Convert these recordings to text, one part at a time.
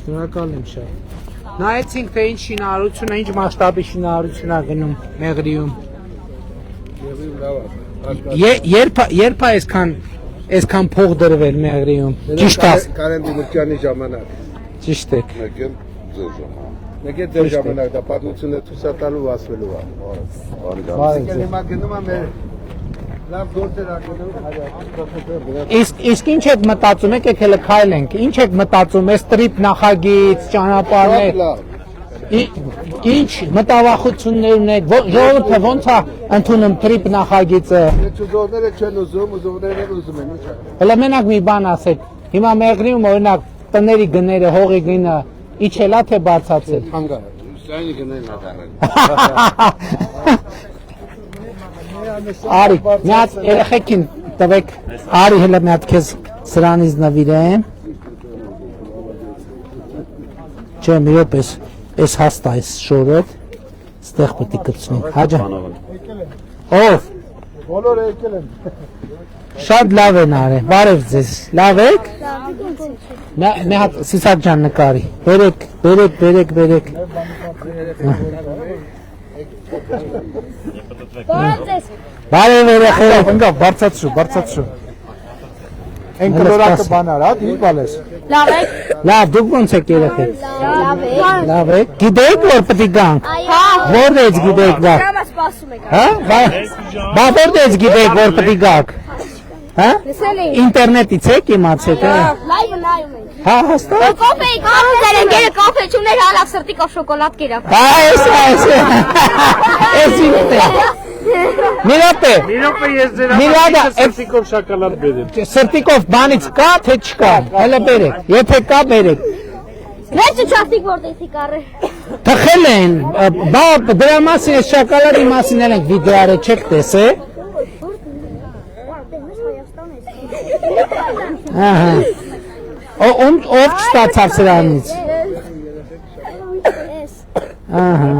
Շնորհակալ եմ շատ։ Նայեցինք թե ինչ շինարարություն է, ինչ մասշտաբի շինարարություն է գնում Մեղրիում։ Երբ է այսքան փող դրվել Մեղրիում։ Ճիշտ է։ Կարեն Դիմիրճյանի ժամանակ։ Ճիշտ է։ Մեկ է ձեր ժամանակ դա պատմությունը ցույցատալու ասվելու է։ Հիմա գնում եմ լավ գործեր ակնելու Իսկ ինչ եք մտածում, եկեք հələ քայլենք, ինչ եք մտածում, այս տրիպ նախագիծ, ճանապարհներ, ինչ մտավախություններ ունեք, ժողովուրդը ոնց է ընդունում տրիպ նախագիծը։ Ուզողները չեն ուզում, ուզողներն են ուզում են, ի՞նչ է։ Հələ մենակ մի բան ասեք, հիմա Մեղրիում օրինակ տների գները, հողի գինը իջել է թե բարձրացել։ Հանգա, սայնի գներն է դառել։ Արի, մի հատ երեխեքին տվեք, արի հələ մի հատ քեզ սրանից նվիրեմ։ Չէ, մի րոպե, էս հաստ է այս շորը, ստեղ պետք է կպցնենք, հաջա։ Ով։ Բոլորը եկել են։ Շատ լավ են արել, բարև ձեզ, լավ եք։ Մի հատ Սիսակ ջան նկարի, բերեք։ Բարև երեխեք, ընկա, բարձացրու։ Են կլորակը բանար, հա, դի բալես։ Լավ եք։ լավ, դուք ոնց եք երեխեք։ Լավ եք։ Գիտեք որ պետք է գանք։ Որտե՞ց գիտեք դա։ Սպասում եք։ Հա, բա որտե՞ց գիտեք որ պետք է գաք։ Հա։ Ինտերնետից եք իմացեք, հա։ Լայվը նայում ենք։ Հա, հաստատ։ Կոֆե կարում ձեր ընկերը կոֆե չուներ հալավ սրտիկով շոկոլադ կերավ։ Այս։ Էս ինձ է։ Մի րոպե ես ձեր սրտիկով շոկոլադ բերեմ։ Սրտիկով բանից կա թե չկա։ Հələ բերեք։ Եթե կա բերեք։ Վերջը չախտիկ որտեղի կարը։ Թխել են, բա դրա մասին այս շոկոլադի մասին ենք վիդեո արել, չեք տեսել։ Ահա։ Ով չստացավ սրանից։ Ահա։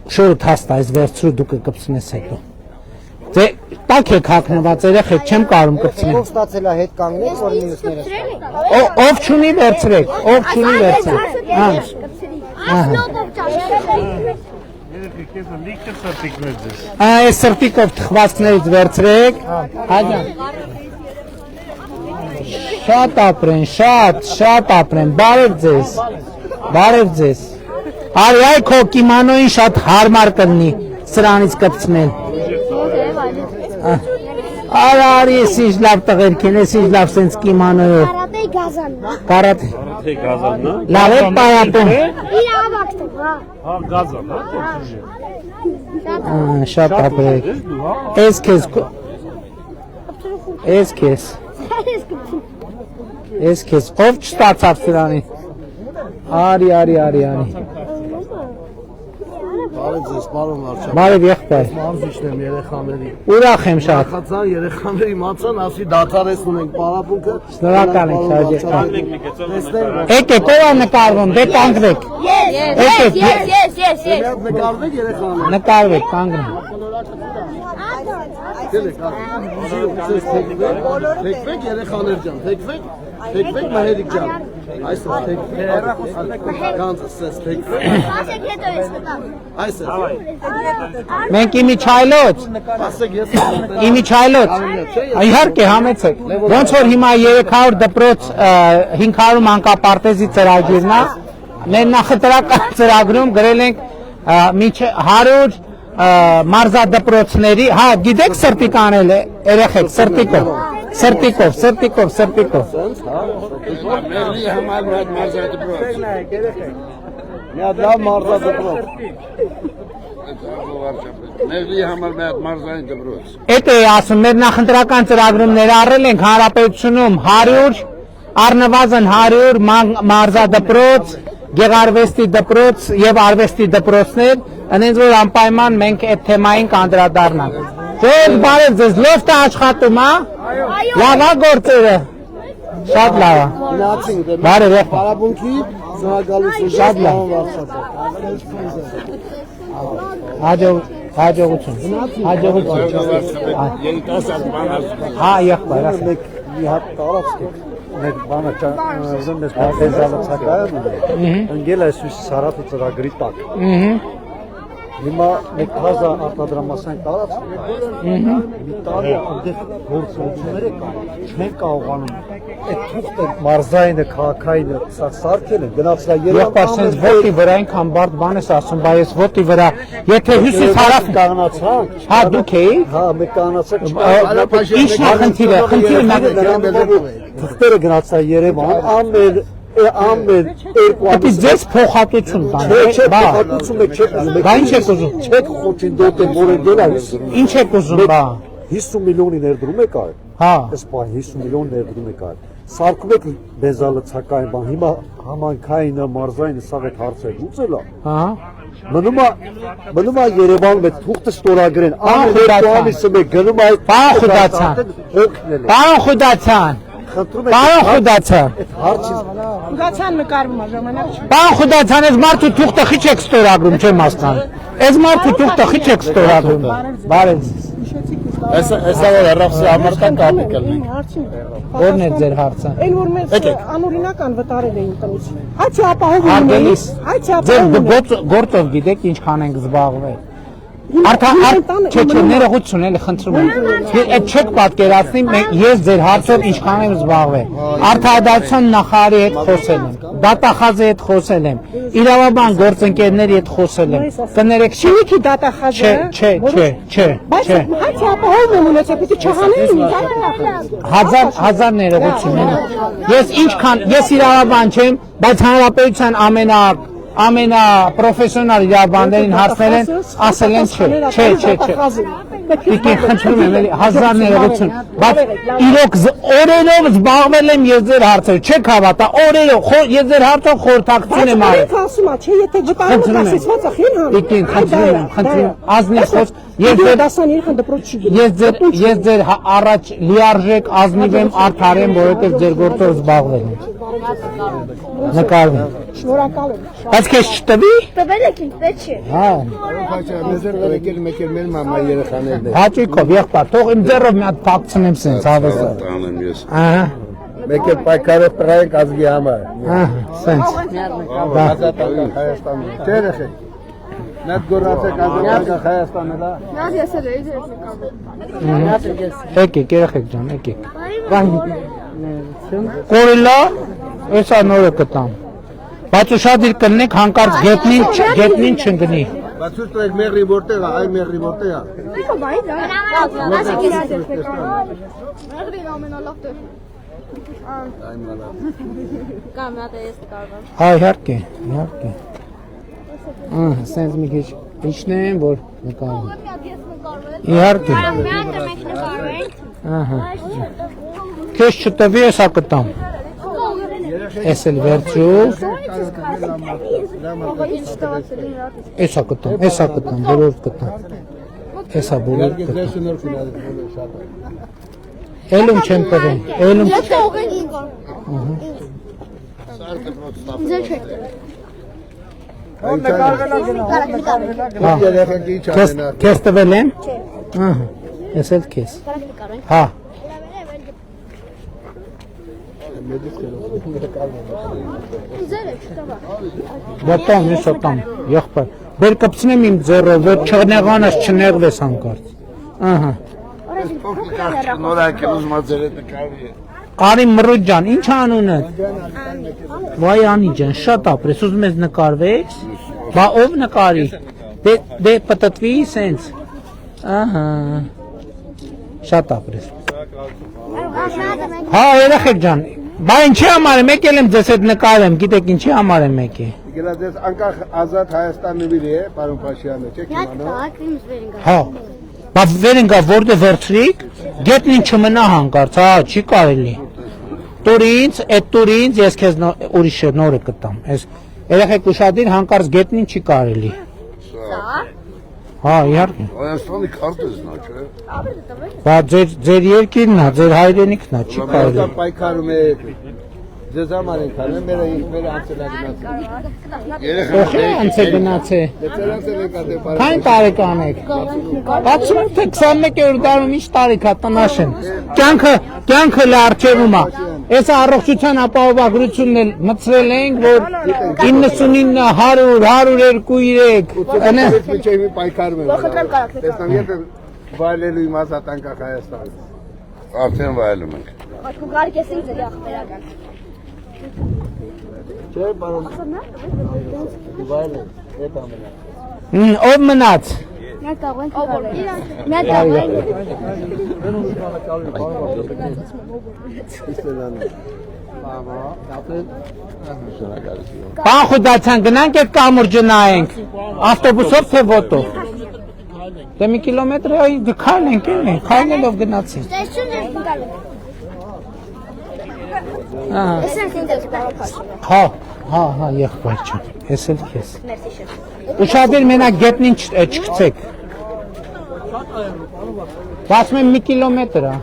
Շորդ հաստ այս վերցրու դուք կկպցնես հետո։ Դե տակ եք հագնված երեխեք, չեմ կարում կպցնել։ Ով ստացել է հետ կանգնել, որ մյուսները։ Ով չունի վերցրեք, ով չունի վերցրեք։ Այս սրտիկով թխվածքներից վերցրեք։ Հաջան։ Շատ ապրեն, շատ ապրեն, բարև ձեզ։ Արի այ քո կիմանոին շատ հարմար կլինի սրանից կպցնել։ Արի ես ինչ լավ տղերք են, ես ինչ լավ սենց կիմանոյով։ Կարատեի գազանն։ Կարատե գազանն։ Լավ է պարապում։ Իր ավակտը, հա։ Հա, գազան, հա։ Շատ ապրեք։ Ես քեզ ով չստացավ սրանից։ Արի։ Բարև ձեզ, պարոն Վարչապետ։ Բարև եղբայր։ Մանզիչն եմ երեխաների։ Ուրախ եմ շատ։ Ախացան երեխաների մացան, ասի դադարեցնում ենք պարապունքը։ Շնորհակալ ենք շատ։ Եկեք, ով է նկարվում, դե կանգնեք։ Ես։ Նկարվեք երեխաները։ Նկարվեք, կանգնեք։ Թեքվեք երեխաներ ջան, թեքվեք մահերիկ ջան։ Այսօր թեքվեք, կանցս թեքվեք։ Ասեք հետո ես կտամ։ Այսօր։ Մենք իմիջայլոց։ Ասեք ես Իմիջայլոց։ Իհարկե համեցեք։ Ոնց որ հիմա 300 դպրոց 500 մանկապարտեզի ծրագիրն է, մեր նախընտրական ծրագրում գրել ենք մինչև 100 մարզադպրոցների, հա, գիտեք սրտիկ անել երեխեք, սրտիկով։ Մեղրի համար մարզադպրոց։ Մի հատ լավ մարզադպրոց։ Մեղրի համար մի հատ մարզային դպրոց։ Էդ է ասում, մեր նախընտրական ծրագրում ներառել ենք հանրապետությունում 100, առնվազն 100 մարզադպրոց, գեղարվեստի դպրոց եւ արվեստի դպրոցներ, այնց որ անպայման մենք այդ թեմային կանդրադառնանք։ Ձեզ բարև ձեզ, լոֆտը աշխատում, հա։ Լավ է գործերը։ Շատ լավ է։ Գնացինք Բարև եղբայր։ Պարապունքի զվարգալություն Շատ լավ։ Վարչապետ։ Հաջող Հաջողություն։ Հաջողություն։ Հա, եղբայր, ասա։ Մեկ մի հատ տարածք է։ Մեկ բանը ուզում ես բեզալը ցակայում է։ Ընկել է Սույս Սարաթի ծրագրի տակ։ Հիմա մեկ հազա արտադրամասային տարածք է։ Մի տարի այնտեղ գործողություններ կան։ Չեն կարողանում այդ թուղթը մարզայինը, քաղաքայինը սարքել են, գնացրա Եղբայր, sense ոտի վրա այնքան բարդ բան ես ասում, բայց ոտի վրա, եթե հյուսիս հարավ կանգնացանք։ Հա, դուք էի։ Հա, մեկ կանգնացանք։ Ինչն է խնդիրը Թղթերը գնացա Երևան, ամեն Դե ձեզ փոխհատություն բան։ Չէ, փոխհատություն եք չեք ուզում։ Բա ինչ եք ուզում։ Չեք խոչին դոտը որ են գելա։ Ինչ եք ուզում, բա։ 50 միլիոնի ներդրում եք այ։ Հա։ Այս բան 50 միլիոն ներդրում եք այ։ Սարքում եք բեզալցակային բան։ Հիմա համանքայինը, մարզայինը սաղ այդ հարցեր լուծելա։ Ահա։ Մնում է Երևանում այդ թուղթը ստորագրեն։ Ամիսը մեկ գնում է այդ Պարոն Խուդացյան։ հոգնել է։ Պարոն Խուդացյան։ Խնդրում եք Պարոն Խուդացյան։ այդ հարցից Խուդացյան նկարվում է ժամանակ չի։ Պարոն Խուդացյան, այս մարդու թուղթը խիչ եք ստորագրում, չեմ հասկանում։ Այս մարդու թուղթը խիչ եք ստորագրում։ Բարև։ Այսա որ հրավսի համարտան կապի կլնի։ Որն է ձեր հարցը։ Այն որ մեզ անօրինական վտարել էին տնից։ Այդ ապահովում Արգելիս։ Այդ Ձեր ապահովում գործով գիտեք ինչքան ենք զբաղվել։ Արդեն չէ, ներողություն էլի խնդրում եմ։ Այդ չեք պատկերացնի, ես ձեր հարցով ինչքան եմ զբաղվել։ Արդարադատության նախարարի հետ խոսել եմ, դատախազի հետ խոսել եմ, իրավաբան գործընկերների հետ խոսել եմ։ Կներեք չի։ Շինիքի դատախազը։ Չէ։ Բայց այդ ապահովում եմ ունեցել, պիտի չհանեին։ Հազար ներողություն։ Ես իրավաբան չեմ, բայց հանրապետության ամենապրոֆեսիոնալ իրավաբաններին հարցնել են, ասել են չէ։ Դիքին խնդրում եմ էլի հազար ներողություն, բայց իրոք օրերով զբաղվել եմ ես ձեր հարցեր, չեք հավատա, օրերով ես ձեր հարցով խորհրդակցություն եմ արել։ Բայց ասում է, չէ, եթե վտարումը կասեցված է, խին հան։ Դիքին խնդրում եմ, ազնիվ խոս, դասան երեխան դպրոց չի գնում։ ես ձեր առաջ լիարժեք ազնիվ եմ, արդար եմ, որովհետև ձեր գործով զբաղվել եմ։ Նկարվում։ Շնորհակալ եմ։ Բայց քեզ չտվի։ Տվել եք ինձ պետք չէ։ Հա։ մեկ էլ մամա երեխաներն են։ Հաճիկով եղբայր, թող իմ ձեռով մի հատ փակցնեմ սենց հավեսա։ Տանեմ ես։ Ահա, Մեկ էլ պայքարով տրայենք ազգի համար։ ահա, սենց։ Ազատ Հայաստանը։ Երեխեք։ Նատ գորացեք ազատ Հայաստանը լա։ Նազ ես էլ էի ձեր Եկեք, երեխեք ջան, եկեք։ Կորիլա, էսա նորը կտամ։ Բայց ուշադիր կլնեք հանկարծ գետնին չընկնի։ Բայց ուստի եք մեղրի որտեղ է, այ մեղրի որտեղ է։ Իքո բայ դա։ Նազ եկես ձեր։ Մեղրին ամենալավ տեղ։ Այ մալա։ Կամ նա դες կարող։ Հա, իհարկե։ Սենց մի քիչ իջնեմ, որ նկարում։ Իհարկե։ Ահա։ Քեզ չտվի էսա կտամ։ Էս էլ վերջու։ Էսա կտամ, բոլոր կտամ։ Էսա բոլոր կտամ։ Էլում չեմ տվել, էլում։ Ձեր չեք։ Երեխեք ի՞նչ անենա։ Քեզ տվել եմ։ Ահա, էս էլ քեզ։ Հա։ Ձեր եք տվա։ Ոտամ, ես ոտամ, եղբայր։ Բեր կպցնեմ իմ ձեռով, որ չնեղանս չնեղվես հանկարծ։ Ահա։ Նորակ ուզում ածել է նկարի։ Արի Մռոտ ջան, ինչ անունդ։ Վայ Անի ջան, շատ ապրես, ուզում ես նկարվես։ Բա ով նկարի։ Դե պտտվի սենց։ Ահա։ Շատ ապրես։ Հա, երեխեք ջան, բա ինչի համար եմ եկել եմ ձեզ հետ նկարեմ, գիտեք ինչի համար եմ եկել։ Գլադես անկախ ազատ Հայաստան նվիրի է, պարոն Փաշյանը, չեք Միակ իմանա։ քաղաքին զվերինգա։ Հա։ Բա վերնգա որտե վերցրիկ, գետնին չմնա հանկարծ, հա, չի կարելի։ Տուրինց, ես քեզ ուրիշ նորը կտամ։ Այս երեխեք ուշադիր հանկարծ գետնին չի կարելի։ Սա։ Հա, իհարկե։ Հայաստանի քարտեզն է, չէ։ Բա ձեր երկիրն է, ձեր հայրենիքն է, չի կարելի։ Պայքարում է Ձեզ համար ենք անում, մեր անցելագնաց։ Ոխի անց է գնացե։ Դրանցել եք ադե բարը։ Քանի տարեկան եք։ 68-ը 21-րդ դարում ինչ տարիք է տնաշեն։ Կյանքը լարչևում է։ Այս առողջության ապահովագրությունն էլ մտցրել ենք, որ 99 100 102 Միջև մի պայքարում եմ։ Տեսնամ եթե վայելելու իմ ազատանկա Հայաստանը։ Արդեն վայելում ենք։ Կուղարի կեսին ձերի ախպերական։ Չէ, բարոն։ Վայելում, հետ ամենա։ Ով մնաց։ Մենք կարող ենք կուղարել։ Մենք կարող ենք։ Բան խուդացան գնանք այդ կամուրջը նայենք։ Ավտոբուսով թե ոտով։ Դե մի կիլոմետր այ քայլենք էլի, քայլելով գնացի։ Տեսություն ենք գալու։ Ահա։ Ես ենք ինձ բարոքաշ։ Հա, եղբայր ջան։ Ես էլ քեզ։ Մերսի շեֆ։ Ուշադիր մենակ գետնին չգցեք։ 61 կիլոմետր է։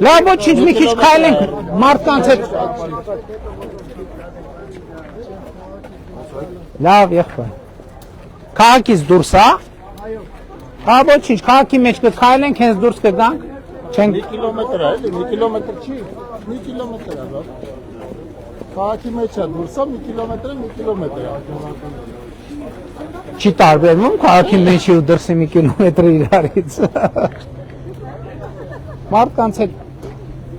Լավ ոչինչ մի քիչ քայլենք մարդկանց հետ։ Լավ եղբայր։ Քաղաքից դուրս է։ Հա ոչինչ, քաղաքի մեջ կքայլենք, հենց դուրս կգանք։ Չենք Կիլոմետր է, էլի, մի կիլոմետր չի։ Մի կիլոմետր է, բա։ Քաղաքի մեջ է դուրսա մի կիլոմետր է։ չի տարբերվում քաղաքի մեջի ու դրսի մի կիլոմետր իրարից։ Մարդկանց հետ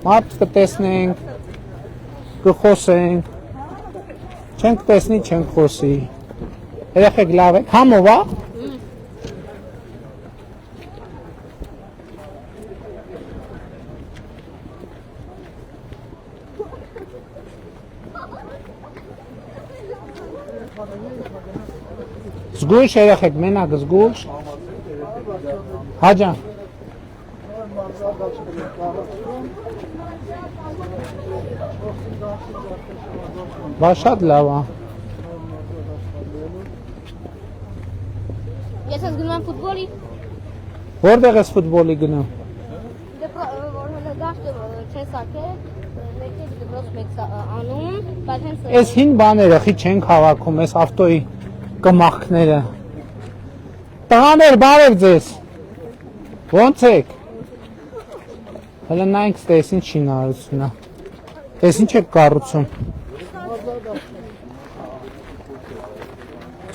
մարդ կտեսնենք, կխոսենք, չենք տեսնի, չենք խոսի։ Երեխեք լավ եք, համով է։ Զգույշ երեխեք, մենակ զգույշ։ Հաջան։ Բա շատ լավ է։ Ես ես գնում եմ ֆուտբոլի։ Որտեղ ես ֆուտբոլի գնում։ Դաշտը չես ակել, մեկի դրոց մեկ անում, բայց հենց Այս հին բաները խի չենք հավաքում, այս ավտոյի կմախքները։ Տղաներ, բարև ձեզ։ Ոնց եք։ Հələ նայենք ստես ինչ շինարարությունն է։ Էս ինչ եք կառուցում։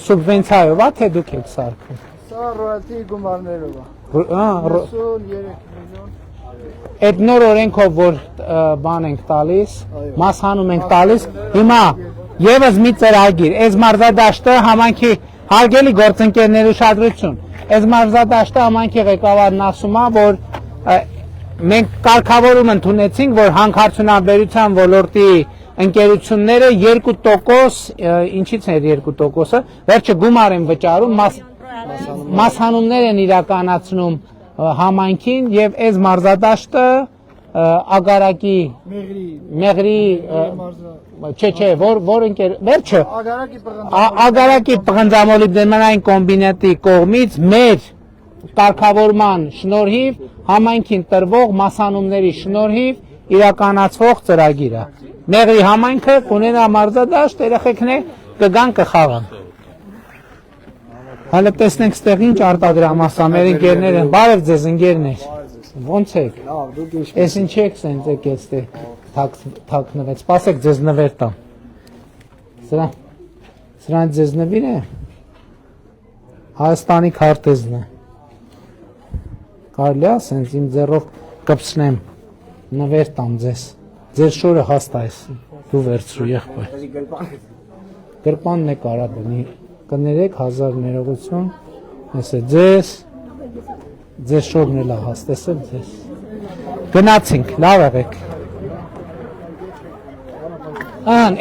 Սուբվենցիայով է թե դուք եք սարքում։ Սա ռոյալթի գումարներով է։ 53 միլիոն։ Այդ նոր օրենքով որ բան ենք տալիս, մասհանում ենք տալիս, հիմա եւս մի ծրագիր, այս մարզադաշտը համանքի հարգելի գործընկերների ուշադրություն, այս մարզադաշտը համանքի ղեկավարն ասում է, որ մենք կարգավորում ընդունեցինք, որ հանքարդյունաբերության ոլորտի ընկերությունները 2%, ինչից է 2%-ը, վերջը գումար են վճարում, մասհանումներ են իրականացնում համայնքին եւ այս մարզադաշտը ագարակի մեղրի չէ որ ընկեր վերջը ագարակի պղնձամոլիբդենային կոմբինատի կողմից մեր կարգավորման շնորհիվ համայնքին տրվող մասանումների շնորհիվ իրականացվող ծրագիր է մեղրի համայնքը կունենա մարզադաշտ երեխեքներ կգան կխաղան Հələ տեսնենք ստեղ ինչ արտադրամասա մեր ընկերները, բարև ձեզ ընկերներ, ոնց եք, ես ինչ եք սենց եք եստեղ թակնվեց, սպասեք ձեզ նվեր տամ, սրանց ձեզ նվիր է, Հայաստանի քարտեզն է, կարելի է սենց իմ ձեռով կպցնեմ, նվեր տամ ձեզ, ձեր շորը հաստ այս, դու վերցրու եղբայր, գրպանն է կարա բնի, կներեք 1000 ներողություն, ես է ձեզ շորն էլ հաստեսել ձեզ, գնացինք, լավ եղեք,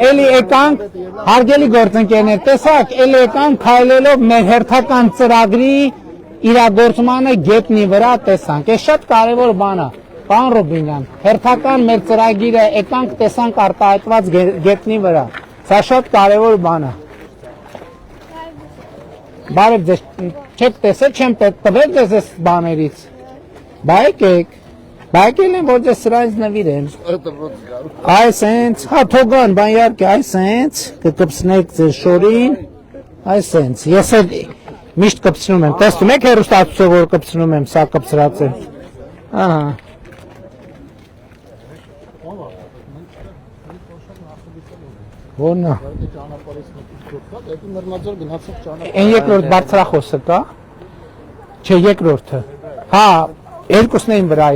էլի եկանք, հարգելի գործընկերներ, տեսակ, էլի եկանք քայլելով մեր հերթական ծրագրի իրագործմանը գետնի վրա տեսանք, ես շատ կարևոր բան է, պարոն Ռուբինյան, հերթական մեր ծրագիրը եկանք տեսանք արտահայտված գետնի վրա, սա շատ կարևոր բան է, Բարև ձեզ չեք տեսել, չեմ տվել ձեզ այս բաներից, բա եկեք, Բակել են որ դե սրանից նվիրեմ։ Это вот գալ։ Այս հենց, հա թողան, բան իհարկե, այս հենց կկպցնեք ձեր շորին, այս հենց։ Ես էլ միշտ կպցնում եմ։ Տեսնում եք հեռուստացույցը որ կպցնում եմ, սա կպցրած է։ Ահա։ Որնա։ Այն երկրորդ բարձրախոսը կա։ Չէ, երկրորդը։ Հա, երկուսն էին վրա,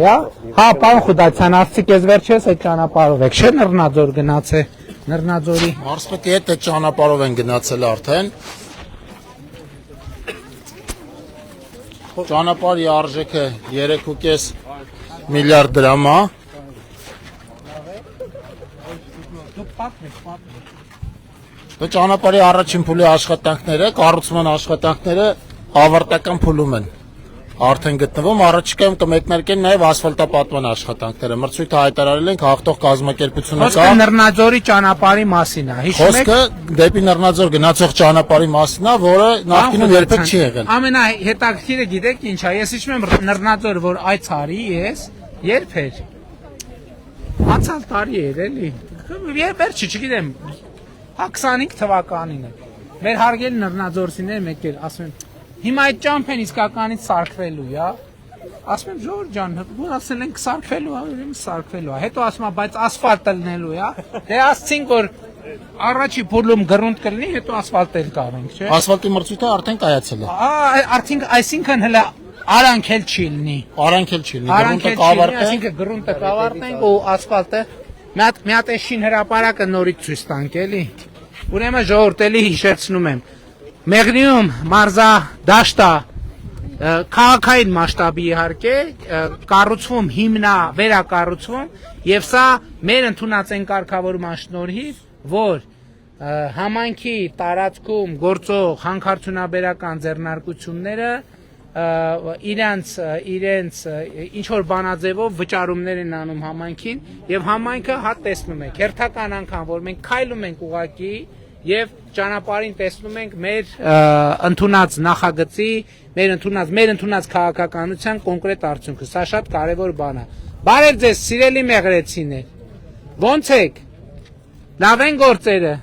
հա, պարոն Խուդացյան, արդյոք ես վերջերս այդ ճանապարհով եք, չէ՞ Նռնաձոր գնաց է, Նռնաձորի։ Մարսպետի հետ այդ ճանապարհով են գնացել արդեն։ Ճանապարհի արժեքը 3.5 միլիարդ դրամ է։ Դա ճանապարհի առաջին փուլի աշխատանքները, կառուցման աշխատանքները ավարտական փուլում են արդեն գտնվում, առաջիկայում կմեկնարկեն նաև ասֆալտապատման աշխատանքները։ Մրցույթը հայտարարել ենք, հաղթող կազմակերպությունը Խոսքը Նռնաձորի ճանապարհի մասին է, հիշում եք։ Խոսքը դեպի Նռնաձոր գնացող ճանապարհի մասին է, որը նախկինում երբեք չի եղել։ Ամենահետաքրքիրը գիտեք ինչ է, ես հիշում եմ Նռնաձոր որ այցարի ես, երբ էր։ Անցյալ տարի էր էլի։ Վերջի չգիտեմ, 25 թվականին է։ Մեր հարգելի Նռնաձորցիները մեկ էլ ասում են հիմա այդ ճամփեն իսկականից սարքվելու է։ Ասում եմ Ժորժ ջան, որ ասել ենք սարքվելու է, ուրեմն սարքվելու է։ Հետո ասում եմ բայց ասֆալտ լնելու է։ Դե ասցինք որ առաջի փուլում գրունտ կլինի, հետո ասֆալտ էլ կարենք, չէ՞։ Ասֆալտի մրցույթը արդեն կայացել է։ Արդեն այսինքն հələ արանքել չի լինի։ Արանքել չի լինի, Արանքել գրունտը կավարտեն։ այսինքն գրունտը կավարտենք ու ասֆալտը մի հատ է շին հրապարակը նորից ցույց տանք էլի։ Ուրեմն ժողովուրդ էլի հիշեցնում եմ։ Մեղրիում մարզա դաշտա քաղաքային մասշտաբի իհարկե կառուցվում հիմնա վերակառուցվում եւ սա մեր ընդունած են կարգավորման շնորհիվ որ համայնքի տարածքում գործող հանքարդյունաբերական ձեռնարկությունները իրենց ինչ որ բանաձևով վճարումներ են անում համայնքին եւ համայնքը հա տեսնում եք հերթական անգամ որ մենք քայլում ենք ուղակի եւ ճանապարհին տեսնում ենք մեր ընդունած նախագծի մեր ընդունած քաղաքականության կոնկրետ արդյունքը սա շատ կարեւոր բան է բարև ձեզ սիրելի մեղրեցիներ ո՞նց եք լավ են գործերը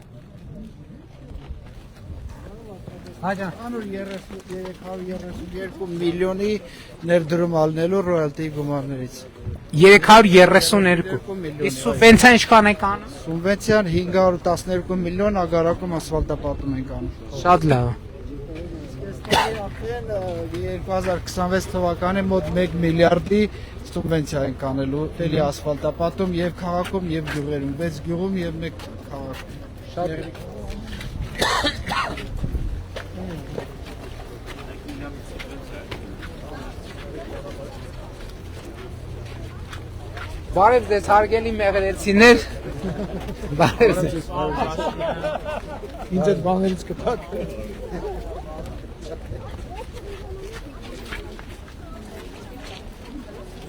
Անոր 332 միլիոնի ներդրում ալնելու ռոյալտի գումարներից 332 Իսկ սուբվենցիա ինչքան եք անում Սուբվենցիան 512 միլիոն ագարակում ասֆալտապատում ենք անում Շատ լավ Արդեն 2026 թվականի մոտ 1 միլիարդի սուբվենցիա ենք անելու էլի ասֆալտապատում եւ քաղաքում եւ գյուղերում 6 գյուղում եւ 1 քաղաքում Շատ Բարև ձեզ հարգելի մեղրեցիներ Բարև ձեզ Ինձ այդ բաներից կտակ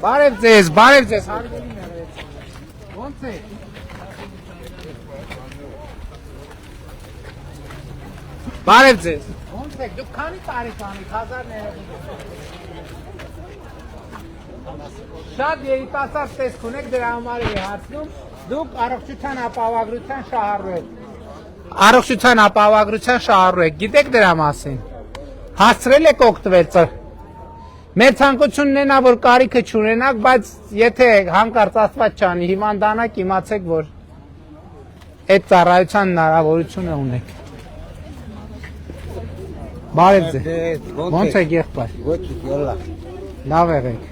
Բարև ձեզ հարգելի մեղրեցիներ Ոնց է Բարև ձեզ Ոնց եք դուք քանի տարեկան եք 1000 Շատ երիտասարդ տեսք ունեք դրա համար էի հարցնում դուք առողջության ապահովագրության շահառու եք գիտեք դրա մասին հասցրել եք օգտվել մեր ցանկությունն է նա որ կարիքը չունենաք բայց եթե հանկարծ Աստված չանի հիվանդանաք իմացեք որ այդ ծառայության հնարավորությունը ունեք Բարև ձեզ ոնց եք եղբայր լավ եղեք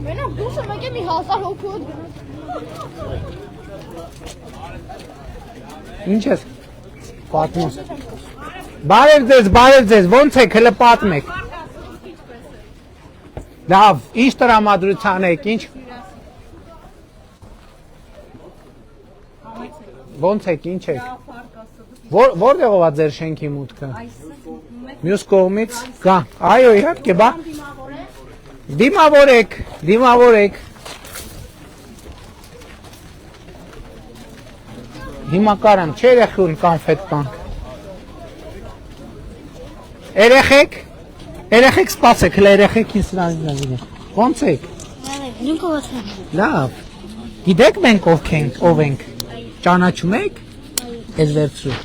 Մենակ դուսը մեկ է մի 1000 հոգու Ինչ ես պատմում Բարև ձեզ ոնց եք հələ պատմեք Լավ ինչ տրամադրության եք ինչ Ոնց եք ինչ եք Որտեղով է ձեր շենքի մուտքը Մյուս կողմից գա այո իհարկե բա Դիմավորեք։ Հիմա կարամ չէ երեխուն կոնֆետ տանք։ Երեխեք սպասեք, հələ երեխեք ինձ սրանին։ Ոնց եք։ Լավ։ Գիտեք մենք ով ենք։ Ճանաչում եք։ Ես վերցրու։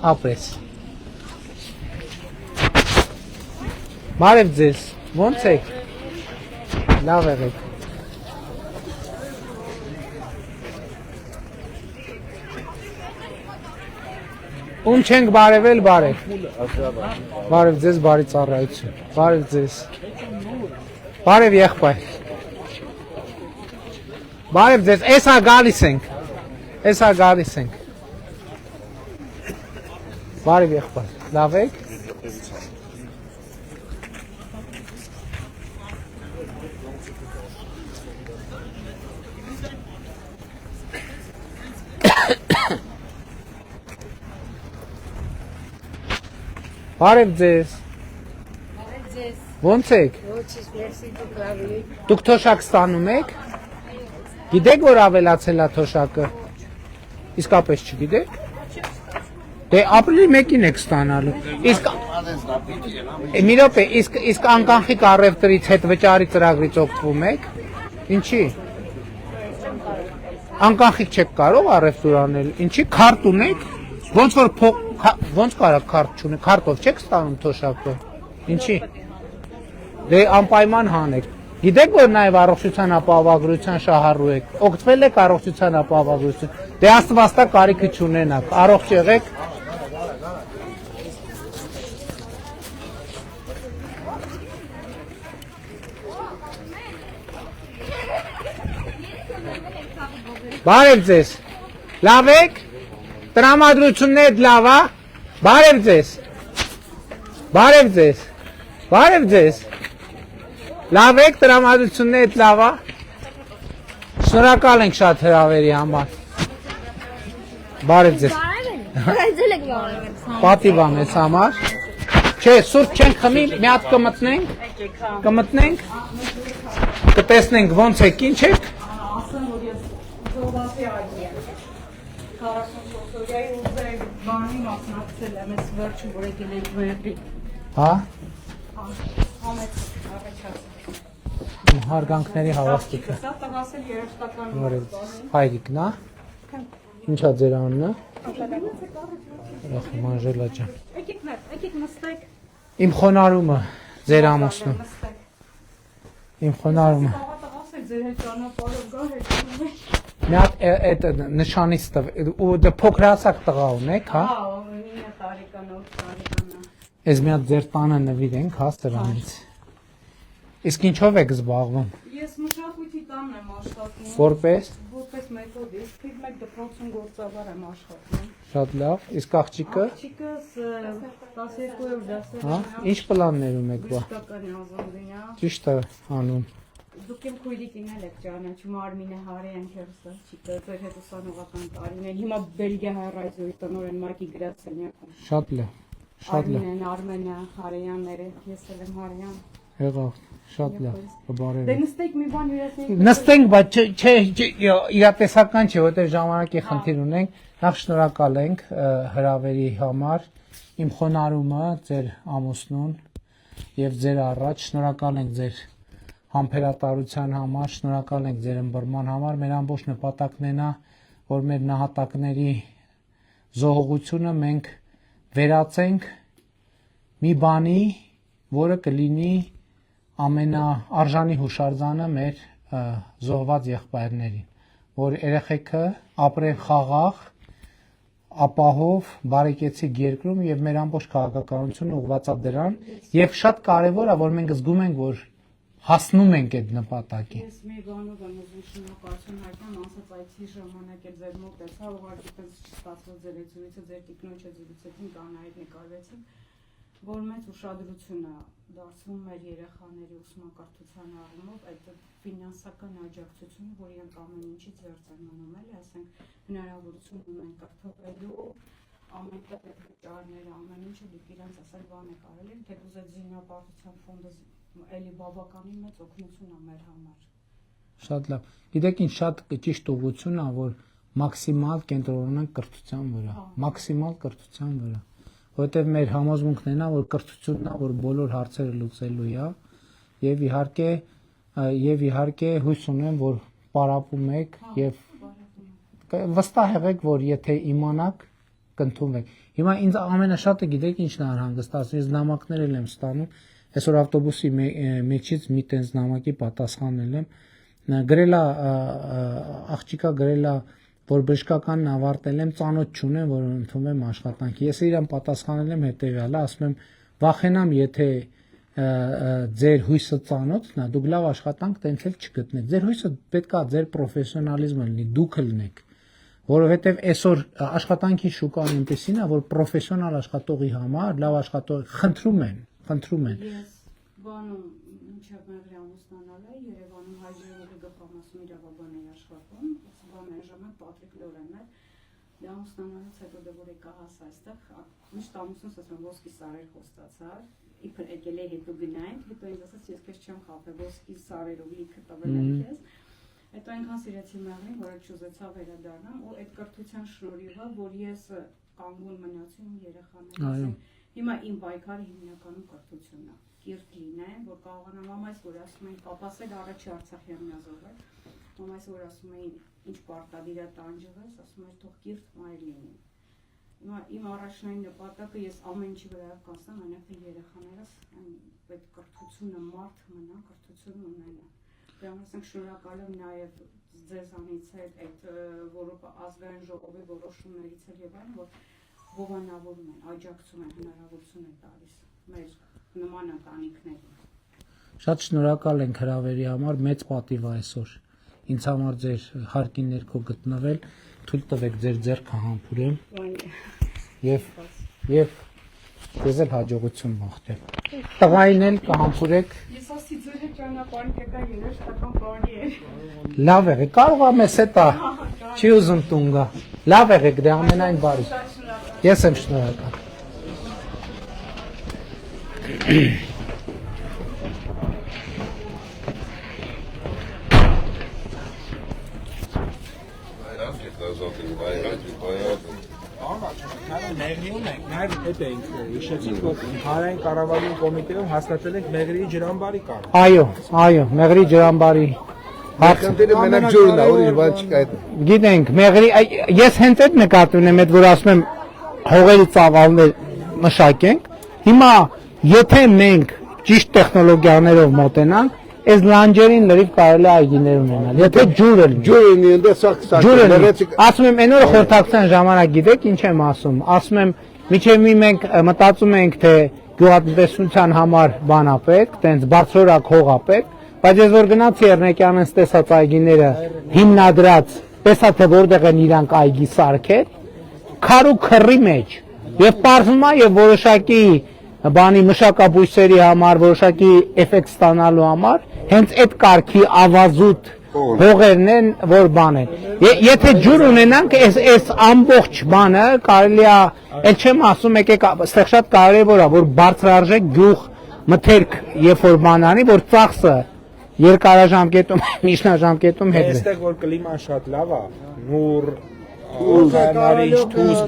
Ապրես։ Բարև ձեզ։ Ոնց եք։ Լավ եղեք։ Ում չենք բարևել, բարև։ Բարև ձեզ, բարի ծառայություն։ Բարև ձեզ։ Բարև եղբայր։ Բարև ձեզ, էսա գալիս ենք։ Բարև եղբայր։ Լավ եք։ Բարև ձեզ։ Ոնց եք։ Դուք թոշակ ստանում եք։ Գիտեք որ ավելացել է թոշակը։ Իսկապես չգիտեք։ Դե ապրիլի 1-ին եք ստանալու։ Իսկ մի րոպե, իսկ անկանխիկ առևտրից հետ վճարի ծրագրից օգտվում եք։ Ինչի։ Անկանխիկ չեք կարող առևտուր անել։ Ինչի քարտ ունեք։ Ոնց կարա քարտ չունեք, քարտով չեք ստանում թոշակը։ Ինչի։ Դե անպայման հանեք։ Գիտեք որ նաև առողջության ապահովագրության շահառու եք։ Օգտվել եք առողջության ապահովագրություն։ Դե աստվածտա կարիքը չունենաք։ Առողջ եղեք։ Բարև ձեզ։ Լավ եք։ Տրամադրություններ լավ է։ Բարև ձեզ։ Լավ եք, տրամադրություններ լավ է։ Շնորհակալ ենք շատ հրավերի համար։ Բարև ձեզ։ Պատիվ ա մեզ համար։ Չէ, սուրճ չենք խմի, մի հատ կմտնենք, կտեսնենք ոնց եք, ինչ եք։ Հա։ Հարգանքների հավաստիքը։ Հայրիկն է։ Ինչա ձեր անունը։ Մանժելա ջան։ Իմ խոնարհումը ձեր ամուսնու։ Մի հատ այդ նշանից ու դե փոքր հասակ տղա ունեք, հա։ Ես մի հատ ձեր տանը նվիրենք, հա, սրանից։ Իսկ ինչով եք զբաղվում։ Ես մշակույթի տանն եմ աշխատում։ Որպես մեթոդիստ, թիվ 1 դպրոցում գործավար եմ աշխատում։ Շատ լավ։ Իսկ աղջիկը։ Աղջիկս 12-րդ դասել։ Հա, ինչ պլաններ ունեք բա։ Ճիշտ է անում։ Դուք իմ քույրիկին եք ճանաչում Արմինե Հարեյան քերսը, ձեր հետ ուսանողական տարիներ։ Հիմա Բելգիա հայրայզոյի տնօրեն Մարկի Գրացենյակում։ Շատ լավ։ Արմինեն, Արմենը, Հարեյանները, ես եմ Հարեյան։ Եղավ, շատ լավ, բարև։ Դե նստեք մի բան հյուրասիրեք։ Նստենք, բայց չէ, իրատեսական չէ, որտեղ ժամանակի խնդիր ունենք։ Նախ շնորհակալ ենք հրավերի համար։ Իմ խոնարհումը ձեր ամուսնուն եւ ձեր առաջ շնորհակալ ենք ձեր համբերատարության համար, շնորհակալ ենք ձեր ըմբռնման համար։ Մեր ամբողջ նպատակն է նա, որ մեր նահատակների զոհողությունը մենք վերածենք մի բանի, որը կլինի ամենաարժանի հուշարձանը մեր զոհված եղբայրներին, որ երեխեքը ապրեն խաղաղ, ապահով, բարեկեցիկ երկրում եւ մեր ամբողջ քաղաքականությունը ուղղված է դրան եւ շատ կարեւոր է որ մենք զգում ենք որ հասնում ենք այդ նպատակին։ Ես մի բանով եմ ուզում շնորհակալություն հայտնել, ասած այցի ժամանակ է ձեր մոտ էսա, ուղղակի պես չստացվեց ձեր զրույցը, ձեր տիկնոջը զրուցեցին, կանայք նկարվեցին, որ մեծ ուշադրություն է դարձվում մեր երեխաների ուսումնակարգության առումով այդ ֆինանսական աջակցությունը, որ իրենք ամեն ինչից զերծ են մնում, էլի, ասենք հնարավորություն ունեն կրթվելու ամենտեղ այդ վճարները, ամեն ինչը դուք իրենց ասել բան եք արել, թեկուզ այդ զինապարտության ֆոնդը էլի բավականին մեծ օգնություն է մեր համար։ Շատ լավ։ Գիտեք ինչ շատ ճիշտ ուղղություն է, որ մաքսիմալ կենտրոնանանք կրթության վրա, մաքսիմալ կրթության վրա, որովհետև մեր համոզմունքն է, որ կրթությունն է, որ բոլոր հարցերը լուծելու է, եւ իհարկե հույս ունեմ, որ պարապում եք եւ վստահ եղեք, որ եթե իմանաք, կընդունվեք։ Հիմա ինձ ամենաշատը գիտեք ինչն է անհանգստացնում, ես նամակներ եմ ստանում, այսօր ավտոբուսի մեջից մի տենց նամակի պատասխանել եմ, գրել է աղջիկա գրել է, որ բժշկականն ավարտել եմ, ծանոթ չունեմ, որ ընդունվեմ աշխատանքի։ Ես իրան պատասխանել եմ հետեւյալը, ասում եմ, վախենամ, եթե ձեր հույսը ծանոթն է, դուք լավ աշխատանք տենց էլ չգտնեք։ Ձեր հույսը պետքա ձեր պրոֆեսիոնալիզմը լինի, դուք լինեք, որովհետև այսօր աշխատանքի շուկան այնպեսին է, որ պրոֆեսիոնալ աշխատողի համար լավ աշխատող խնդրում են։ Ես բանում մինչև մեղրի ամուսնանալը Երևանում հայրենի գլխամասում իրավաբան էի աշխատում, բանը ժամանակ Պատրիկ Լորենն էր, դա ամուսնանալուց հետո դե որ եկա հաս այստեղ, միշտ ամուսնուս ասում ոսկի սարեր խոստացար, իբր եկել էի հետո գնայինք, հետո ինձ ասաց ես քեզ չեմ խաբել, ոսկի սարերով լիքը տվել եմ քեզ, հետո այնքան սիրեցի մեղրին, որ չուզեցա վերադառնամ, ու այդ կրթության շնորհիվ է, որ ես կանգուն մնացի ու երեխաներս հիմա իմ պայքարը հիմնականում կրթությունն է, կիրթ լինեմ, որ կարողանամ մամայս, որ ասում էին, պապաս էլ առաջի Արցախյան միազով էր, մամայս, որ ասում էին, ինչ պարտադիր է տանջվես, ասում էր, թող կիրթ մայր լինի։ Հիմա իմ առաջնային նպատակը ես ամեն ինչի վրայով կանցնեմ, այնպես թե երեխաներս այդ կրթությունը մարդ մնա, կրթություն ունենա։ Դրանց ասենք շնորհակալ եմ նաև ձեզանից այդ ազգային ժողովի որոշումներից եւ այլն, որ հովանավորում են, աջակցում են, հնարավորություն են տալիս մեր նման ընտանիքներին։ Շատ շնորհակալ ենք հրավերի համար, մեծ պատիվ է այսօր ինձ համար ձեր հարկի ներքո գտնվել, թույլ տվեք ձեր ձեռքը համբուրեմ եւ ձեզ էլ հաջողություն մաղթեմ։ Տղային էլ կհամբուրեք։ Ես ասի ձեր հետ ճանապարհին կգա երեշտական բանի էր։ Լավ եղեք, կարող եմ ես հետա չի ուզում տուն գա։ Լավ եղեք, դե ամենայն բարի։ Ես եմ շնորհակալ։ Նաև հետ էինք հիշեցինք, որ հանրային կառավարման կոմիտեում հաստատել ենք Մեղրիի ջրամբարի կառը։ Այո, Մեղրի ջրամբարի Խնդիրը մենակ ջուրն է, ուրիշ բան չկա այդ։ Գիտենք, Մեղրի ես հենց այդ նկատի ունեմ, այդ որ ասում եմ հողերի ծավալներ մշակենք։ Հիմա եթե մենք ճիշտ տեխնոլոգիաներով մոտենանք, այս լանջերին լրիվ կարելի է այգիներ ունենալ։ Եթե ջուրն ինձ ասում եմ այն օրը խորհրդակցության ժամանակ գիտեք ինչ եմ ասում, ասում եմ միջև մի մենք մտածում ենք թե գյուղատնտեսության համար բան է պետք, տենց բարձրորակ հող է պետք, բայց ես որ գնացի Էռնեկյանից տեսած այգիները հիմնադրած, տեսա թե որտեղ են իրանք այգի սարքել, քար ու քռի մեջ, եւ պարզվում է եւ որոշակի բանի մշակաբույսերի համար, որոշակի էֆեկտ ստանալու համար, հենց այդ կարգի ավազուտ հողերն են, որ բան են։ Եթե ջուր ունենանք, այս ամբողջ բանը կարելի է, էլ չեմ ասում, եկեք, այստեղ շատ կարևոր է, որ բարձրարժեք գյուղ մթերք, երբ որ բան անի, որ ծախսը երկարաժամկետում, միջնաժամկետում հետ է։ Այստեղ որ կլիման շատ լավ է, նուր Օգանարիչ թուզ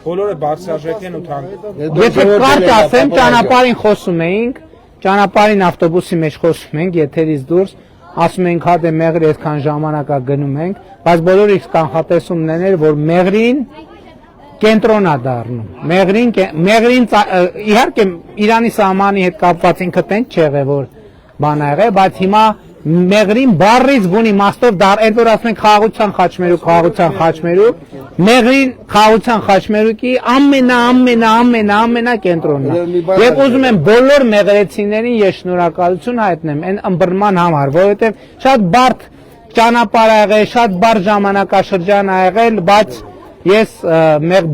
բոլորը բարձրաժեք են ու թանկ։ Եթե կարճ ասեմ, ճանապարհին խոսում էինք, ճանապարհին ավտոբուսի մեջ խոսում ենք, եթերից դուրս, ասում ենք հա դե Մեղրի այդքան ժամանակ է գնում ենք, բայց բոլորիս կանխատեսումն էր, որ Մեղրին կենտրոն է դառնում։ Մեղրին իհարկե Իրանի սահմանի հետ կապված ինքը տենց չեղե որ բան ա եղել, բայց հիմա Մեղրին բառից բուն իմաստով այդ որ ասում ենք խաղաղության խաչմերուկ, Մեղրին խաղաղության խաչմերուկի ամենա կենտրոնն է։ Եվ ուզում եմ բոլոր մեղրեցիներին ես շնորհակալություն հայտնեմ այն ըմբռնման համար, որովհետև շատ բարդ ճանապարհ ա եղել, շատ բարդ ժամանակաշրջան ա եղել, բայց ես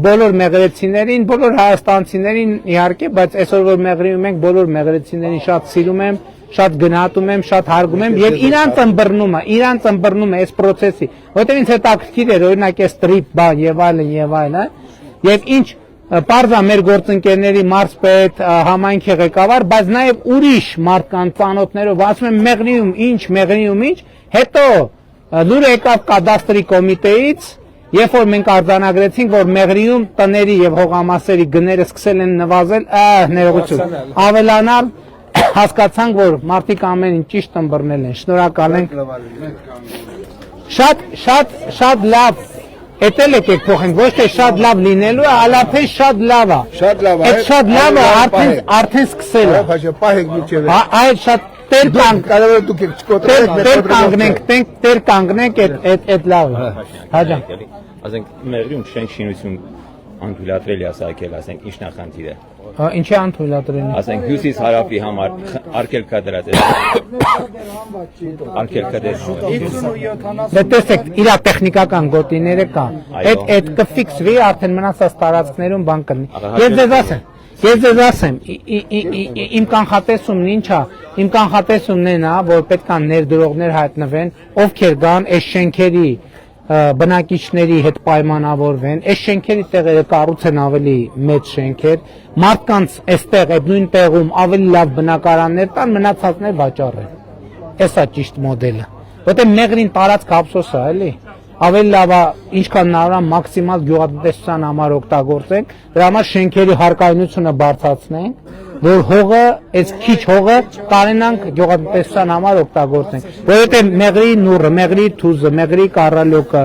բոլոր մեղրեցիներին, բոլոր հայաստանցիներին իհարկե, բայց այսօր որ Մեղրիում ենք, բոլոր մեղրեցիներին շատ սիրում եմ, շատ գնահատում եմ, շատ հարգում եմ եւ իրանց ըմբռնում է այս process-ի, որտեղ ինձ հետաքրքիր էր օրինակ այս տրիպ բան եւ այլն, եւ ինչ Պարզա մեր գործընկերների մարզպետ, համայնքի ղեկավար, բայց նաև ուրիշ մարդկանց ծանոթներով ասում եմ մեղրիում ինչ, հետո լուրը եկավ կադաստրի կոմիտեից, երբ որ մենք արձանագրեցինք, որ մեղրիում տների եւ հողամասերի գները սկսել են նվազել, ներողություն, ավելանալ, հասկացանք, որ մարդիկ ամեն ինչ ճիշտ ըմբռնել են, շնորհակալ ենք, շատ լավ. Էտել եկեք փոխենք, ոչ թե շատ լավ լինելու է, ալափեն շատ լավ է։ Շատ լավ է։ Այդ շատ լավը արդեն սկսել է։ Փաշա, պահեք միջև։ Այդ շատ տեր կանգնենք այդ լավը։ Հաջա։ Ասենք մեղրիում շենք շինություն անդուլատրելի ասակել, ասենք ինչ նախանձիր է։ Ինչի անդուլատրելի։ Ասենք հյուսիս հարավի համար արկելքա դրած է։ Արկելքա դրած։ Դե տեսեք, իր տեխնիկական գոտիները կա։ Այդ կֆիքսվի, արդեն մնացած տարածքներում բան կլինի։ Ես ձեզ ասեմ, իմ կանխատեսումն ինչ է, իմ կանխատեսումն են, որ պետք է ներդրողներ հայտնվեն, ովքեր գան այս շենքերի բնակիչների հետ պայմանավորվեն, այս շենքերի տեղերը կառուցեն ավելի մեծ շենքեր, մարդկանց այստեղ այդ նույն տեղում ավելի լավ բնակարաններ տան, մնացածներ վաճառեն։ Էսա ճիշտ մոդելը։ Որտեղ մեղրին տարածք ափսոս է, էլի։ Ավելի լավ է ինչքան հնարավոր է մաքսիմալ գյուղատնտեսության համար օգտագործենք, դրա համար շենքերի հարկայնությունը բարձրացնենք, որ հողը, այս քիչ հողը կարենանք գյուղատնտեսության համար օգտագործենք, որովհետև մեղրի նուռը, մեղրի թուզը, մեղրի կառալոկը,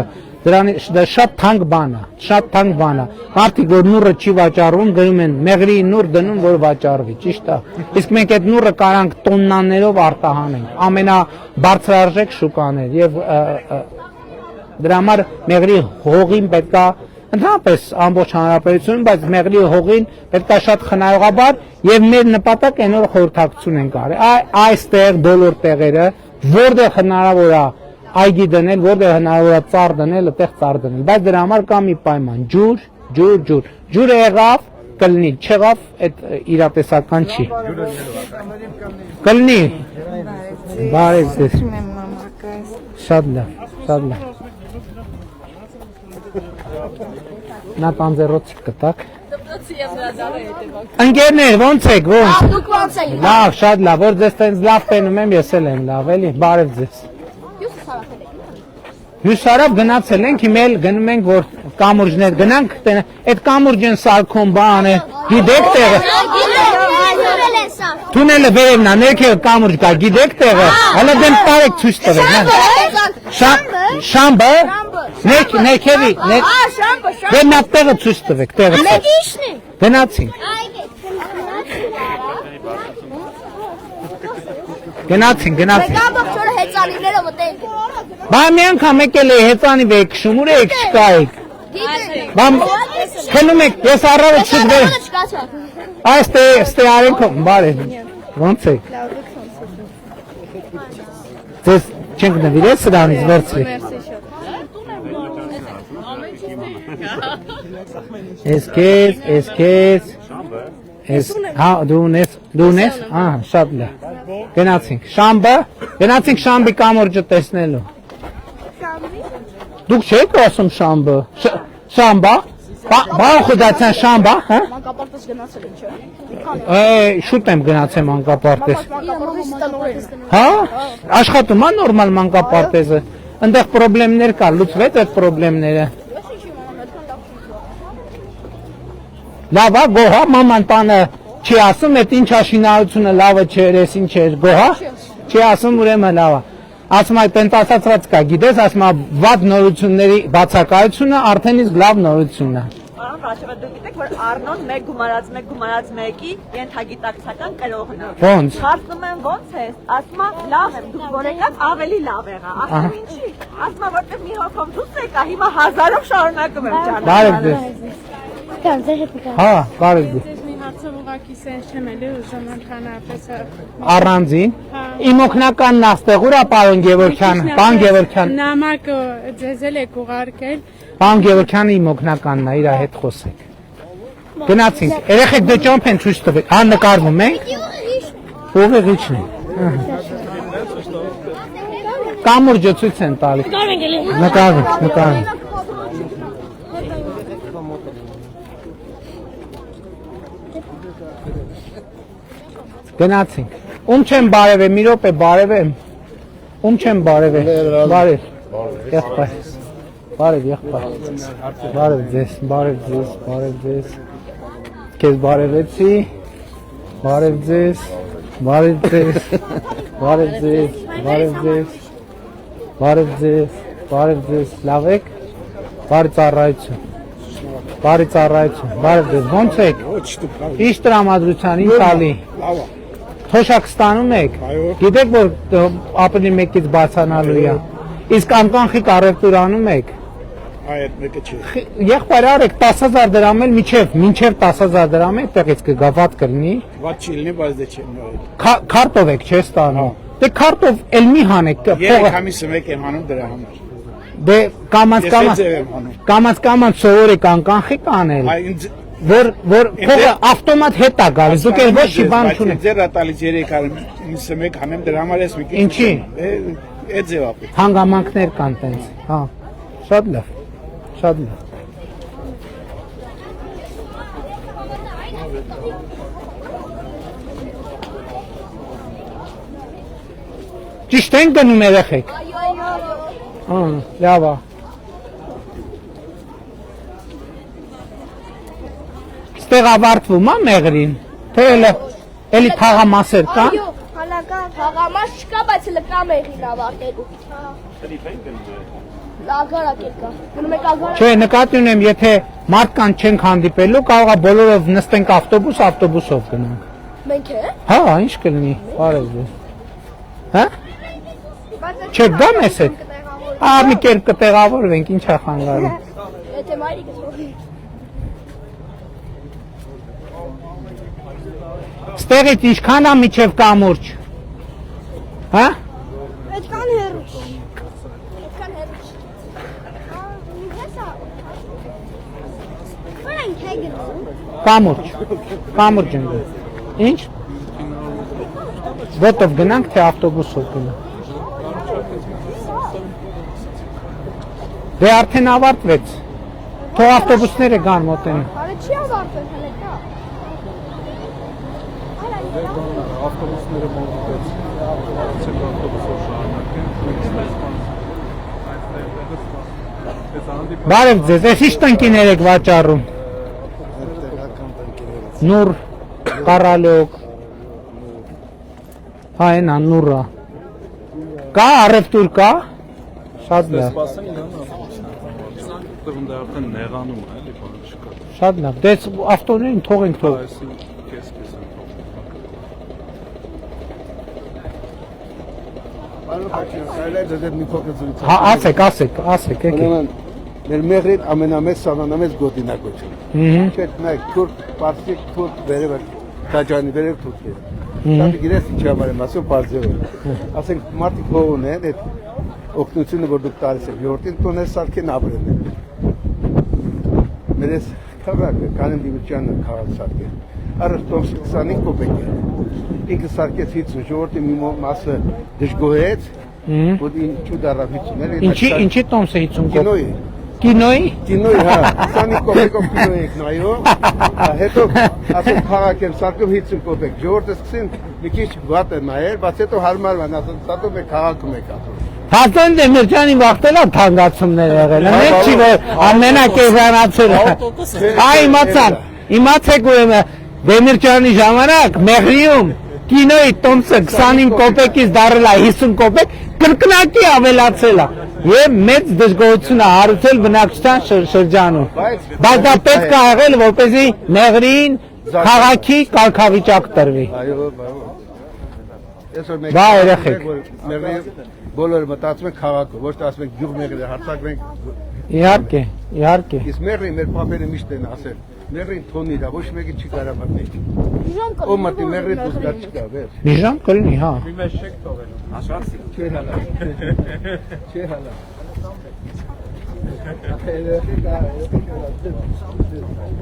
դա շատ թանկ բան է, շատ թանկ բան է։ Մարդիկ, որ նուռը չի վաճառվում, գնում են մեղրի նուռ դնում, որ վաճառվի, ճիշտ է։ Իսկ մենք այդ նուռը կարանք տոննաներով արտահանենք, ամենաբարձրարժեք շուկաներ եւ դրա համար մեղրի հողին պետքա ընդհանրապես ամբողջ հանրապետությունում, բայց մեղրի հողին պետքա շատ խնայողաբար եւ մեր նպատակը այն որ խորհրդակցություն ենք արել այստեղ դոլոր տեղերը որտեղ հնարավոր է այգի դնել, որտեղ հնարավոր է ծառ դնել, այդտեղ ծառ դնել, բայց դրա համար կա մի պայման՝ ջուրը եղավ, կլինի, չեղավ, այդ իրատեսական չի։ Կլինի։ Բարև ձեզ։ Շատ լավ։ Նա տանձերոցիկ կտակ։ Ընկերներ, ոնց եք, ոնց։ Դուք ոնց եք։ Լավ, շատ լավ, որ ձեզ տենց լավ պենում եմ, ես էլ եմ լավ, էլի, բարև ձեզ։ Հյուսարավ գնացել ենք, հիմա էլ գնում ենք, որ կամուրջներ գնանք, այդ կամուրջ են սարքում բան է, գիտեք տեղը։ Թունելը վերևն է, ներքև կամուրջ կա, գիտեք տեղը, հələ դեմ տարեք ցույց տվեք։ Շամբը։ Ներքևի, դե նա տեղը ցույց տվեք, տեղը։ Մեջիշն է։ Գնացինք։ Գնացինք։ Ամբողջ օրը հեծանիվները մտենք։ Բա մի անգամ եկել է հեծանիվ եք, շմուր եք, չկայեք։ Բամ քնում եք, ես առավոտ շուտ վեր։ Այստեղ արենք, բարև։ Ոնց եք։ Ձեզ չենք նվիրել սրանից վերցրի։ Էս հա դու ունես, շատ լավ։ Գնացինք շամբի կամուրջը տեսնելու։ Դուք չեք ասում շամբը։ Շամբա։ Բա խոդացան շամբա, հա։ Մանկապարտեզ գնացել են, չէ։ Շուտ եմ գնացել մանկապարտեզ։ Հա, աշխատում է նորմալ մանկապարտեզը։ Այնտեղ խնդիրներ կա, լուծվեց այդ խնդիրները։ Լավ է, գոհա, մաման տանը չի ասում, այդ ինչ աշինարությունը լավը չէր, ես ինչ էր, գոհա, չի ասում, ուրեմն լավ է։ Ասում այդ տնտեսացված կա, գիտես, ասում վատ նորությունների բացակայությունը արդեն իսկ լավ նորությունն է։ Պարոն Ռաշևը, դուք գիտեք, որ Արնոն մեկ գումարած մեկի ենթագիտակցական կրողն է։ Ոնց։ Հարցնում են ոնց է, ասում է լավ եմ, դուք որ եկաք ավելի լավ եղա։ Ասում ինչի։ Ասում է որտեղ մի հոգով դուրս եկա, հիմա հազարով շարունակում եմ ճանաչել։ Բարև ձեզ։ Հա, բարև ձեզ։ Հարցը ուղղակի սենց չեմ էլի ուզում ընդհանրապես Առանձին։ Իմ օգնականն աստեղ ուր է պարոն Գևորգյան, պարոն Գևորգյան։ Նամակը ձեզ էլ եք ուղարկել։ Պարոն Գևորգյանը իմ օգնականն է, իր հետ խոսեք։ Գնացինք, երեխեք դե ճամփ են ցույց տվեք, հա նկարվում ենք։ Ուղիղիչն է։ Կամուրջը ցույց են տալի։ Նկարվում։ Գնացինք։ Ում չեմ բարևեմ, մի րոպե բարևեմ։ Ում չեմ բարևեմ։ Բարև։ Եղբայր։ Բարև եղբայր։ Բարև ձեզ, բարև ձեզ, բարև ձեզ։ Քեզ բարևեցի։ Բարև ձեզ, բարև ձեզ, բարև ձեզ, բարև ձեզ, բարև ձեզ, բարև ձեզ, լավ եք, բարի ծառայություն, բարի ծառայություն, բարև ձեզ, ոնց եք, ինչ տրամադրության, ինչ ալի, թոշակ ստանում եք, գիտեք, որ ապրիլի 1-ից բացանալու է, իսկ անկանխիկ առևտուր անում եք, Այդ մեկը չի։ եղբայր արեք 10,000 դրամ էլ մինչև 10,000 դրամ է տեղից կգա վատ կլինի։ Ված չի լինի, բայց դե չեմ նայել։ Քարտով եք չէ ստանում։ Դե քարտով էլ մի հանեք։ Երեք ամիսը մեկ եմ հանում դրա համար։ Դե կամած սովորեք անկանխիկ անել։ Որ փողը ավտոմատ հետ է գալիս, դուք էլ ոչ մի բան չունեք։ Ձեր տալիս 3 ամիսը մեկ հանեմ դրա համար ես մի քիչ։ Ինչի։ Այդ ձևա պետք։ Հանգամանքներ կան տենց։ Հա։ Շատ լավ։ Շատ լավ։ Ճիշտ են գնում երեխեք։ Լավ է։ Ստեղ ավարտվում է մեղրին, թե էլի թաղամասեր կան։ Այո, հալակա թաղամաս չկա, բայց լկա մեղին ավարտելու։ Ագարակ եկա։ Գնում եք ագարակ։ Չէ, նկատի ունեմ, եթե մարդկանց չենք հանդիպելու, կարող է բոլորով նստենք ավտոբուսով գնանք։ Մենք է։ Հա, ինչ կլինի, բարև ձեզ։ Հա։ Չեք գա մեզ հետ։ Մի կերպ կտեղավորվենք, ինչ է խանգարում։ Եթե մայրիկս հողի։ Ստեղից ինչքան է միջև կամուրջ։ Հա։ Այդքան հեռու։ Այդքան հեռու։ Որենք է գնում։ Կամուրջ են գնում։ Ինչ։ Ոտով գնանք, թե ավտոբուսով գնանք։ Դե արդեն ավարտվեց։ Թող ավտոբուսները գան մոտեն։ Արը չի ավարտվել հələ կա։ Ավտոբուսները մոտեցած, ավտոբուսով շարունակեն։ Բարև ձեզ, ես ինչ տնկիներ եք վաճառում։ Նուր, կարալյոկ։ Հա ենա, նուրա։ Կա, առևտուր կա։ Շատ լավ։ Արդեն նեղանում է, էլի բանը չկա։ Շատ լավ, դες ավտոներին թողենք թող։ Հա, ասեք, եկեք։ Մեր մեղրին ամենամեծ սանանամեծ գոտինակություն։ Չէ, նայեք, թուրք, պարսիկ, թուրք, վերև, տաջանի, վերև թուրք է։ Շատ գիրես ինչ համար եմ ասում, պարզև է։ Ասենք, մարդիկ հող ունեն, այդ օգնությունը, որ դուք տալիս եք, յորդին տոներ սարքեն ապրեն են։ Մեր ես քաղաքը, կանեմ դիվիճյանը քաղաք սարքեն։ Առս տոմսը 25 կոպեկ է։ Ինքը սարքեց 50, ժողորդի մի մասը դժգոհեց, որ ինչու դարավ 50 է։ Ինչի տոմսը 50 կոպեկ։ Կինոյի, հա, 25 կոպեկով կինոյի եք նայում, հետո ասում քաղաք եմ սարքում 50 կոպեկ, ժողորդը սկսին մի քիչ վատ է նայել, բայց հետո հարմարվան, ասում սատում եք քաղաքում եք ասում։ Հազան Դեմիրճյանի վաղտելա թանգացումներ եղել, մեկ չի որ ամենակեզանացել է։ Իմացեք ուրեմն Դեմիրճյանի ժամանակ Մեղրիում կինոյի տոմսը 25 կոպեկից դարել է 50 կոպեկ, կրկնակի ավելացել է եւ մեծ դժգոհություն է հարուցել բնակչության շրջանում։ Բայց դա պետք է եղել, որպեսզի Մեղրիին քաղաքի կարգավիճակ տրվի։ Բա երեխեք։ Բոլորը մտածում են քաղաքում, ոչ թե ասում են գյուղ մեղրի հարցակվենք։ Իհարկե։ Իսկ մեղրին մեր պապերը միշտ են ասել, մեղրին թոնի դա, ոչ մեկը չի կարող մտնել։ Ո՞մ մտի մեղրի դուք դա չկա, վեր։ Մի ժամ կլինի, հա։ Մի մեզ չեք թողել։ Ասացի։ Չէ հալա։ Չէ հալա։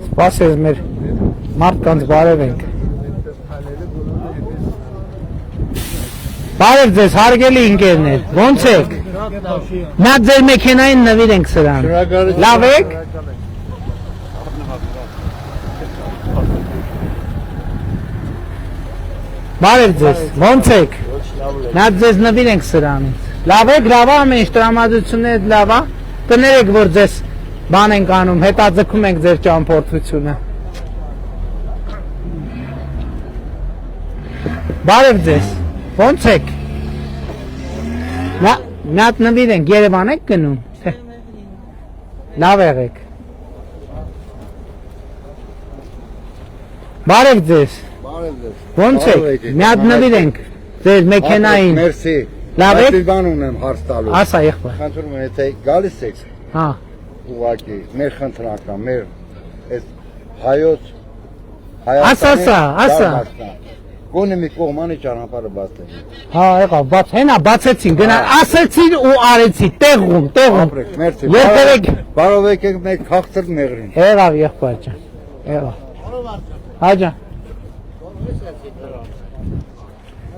Սպասես մեր մարդկանց բարևենք։ Բարև ձեզ, հարգելի ընկերներ, ոնց եք։ Նա ձեր մեքենային նվիրենք սրան։ Լավ եք։ Բարև ձեզ, ո՞նց եք։ Նա ձեզ նվիրենք սրանից։ Լավ եք, լավ է, ամեն ինչ տրամադրությունները լավ է։ Կներեք, որ ձեզ բան ենք անում, հետաձգում ենք ձեր ճամփորդությունը։ Բարև ձեզ, ո՞նց եք։ Նա նվիրենք, Երևան եք գնում։ Լավ եղեք։ Բարև ձեզ։ Ո՞նց եք։ Մի հատ նվիրենք ձեր մեքենային։ Մերսի։ Լավ եք։ Բան ունեմ հարց տալու։ Ասա եղբայր։ Խնդրում եմ, եթե գալիս եք։ Հա։ Ուղղակի մեր խնդրական, մեր այս հայոց Ասա։ Գոնե մի կողմանի ճանապարհը բացել։ Հա, եղավ, բաց, հենա բացեցին, գնա, ասեցին ու արեցի, տեղում։ Մերսի։ Երբեք Բարով եկեք մեկ խաղցր մեղրին։ եղավ եղբայր ջան։ Եղավ։ Հա ջան։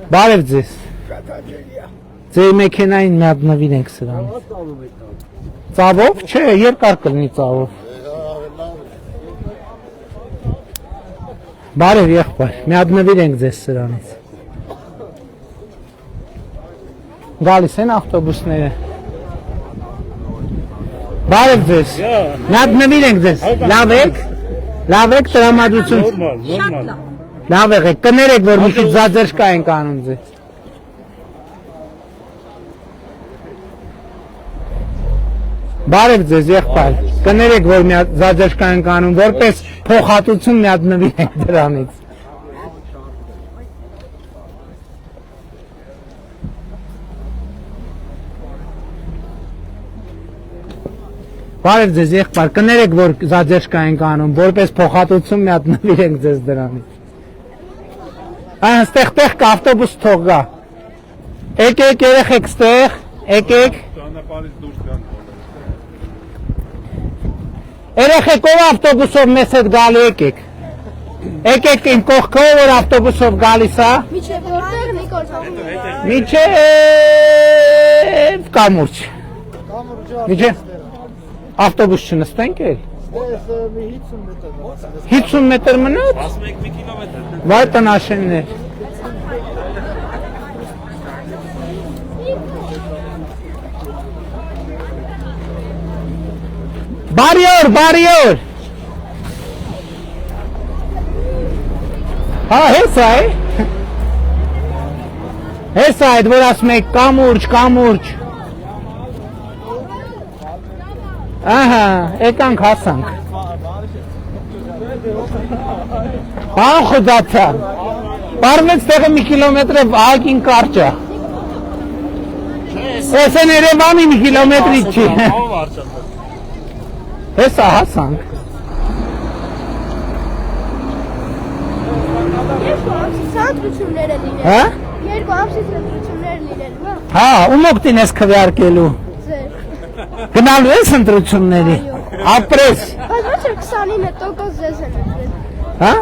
Բարև ձեզ։ Ձեր մեքենային մի հատ նվիրենք սրանից։ Ծավով, չէ, երկար կլինի ծավով։ Բարև եղբայր, մի հատ նվիրենք ձեզ սրանից։ Գալիս են ավտոբուսները։ Բարև ձեզ, մի հատ նվիրենք ձեզ, լավ եք տրամադրություն։ Լավ եղեք, կներեք, որ մի քիչ զաձերշկա ենք անում ձեզ։ Բարև ձեզ եղբայր, կներեք, որ մի հատ զաձերշկա ենք անում, որպես փոխհատուցում մի հատ նվիրենք դրանից։ Բարև ձեզ եղբայր, կներեք, որ զաձերշկա ենք անում, որպես փոխհատուցում մի հատ նվիրենք ձեզ դրանից։ Այստեղ կա ավտոբուս թող գա։ Եկեք երեխեք ստեղ, եկեք։ Երեխեք ով ավտոբուսով մեզ հետ գալու եկեք։ Եկեք իմ կողքով որ ավտոբուսով գալիս է։ Միջև որտեղ Նիկոլ։ Միջև կամուրջ։ Միջև ավտոբուս չնստենք էլ։ 50 մետր մնաց։ 11 կիլոմետր։ Վայ տնաշեններ։ Բարի օր։ Հա, հեսա է։ Հեսա այդ որ ասում եք կամուրջ։ Ահա, եկանք հասանք։ Բան խոդացա։ Բարմեց տեղը մի կիլոմետրը ակին կարճա։ Ես են Երևանի մի կիլոմետրի չի։ Հեսա հասանք։ Երկու ամսից ընտրություններ են լինելու։ Հա? Երկու ամսից ընտրություններ լինելու, հա։ Հա, ում օգտին ես քվեարկելու։ Ձեր։ Գնալու ես ընտրությունների։ Ապրես։ Բայց ոչ է 29% ձեզ են ընտրել։ Հա?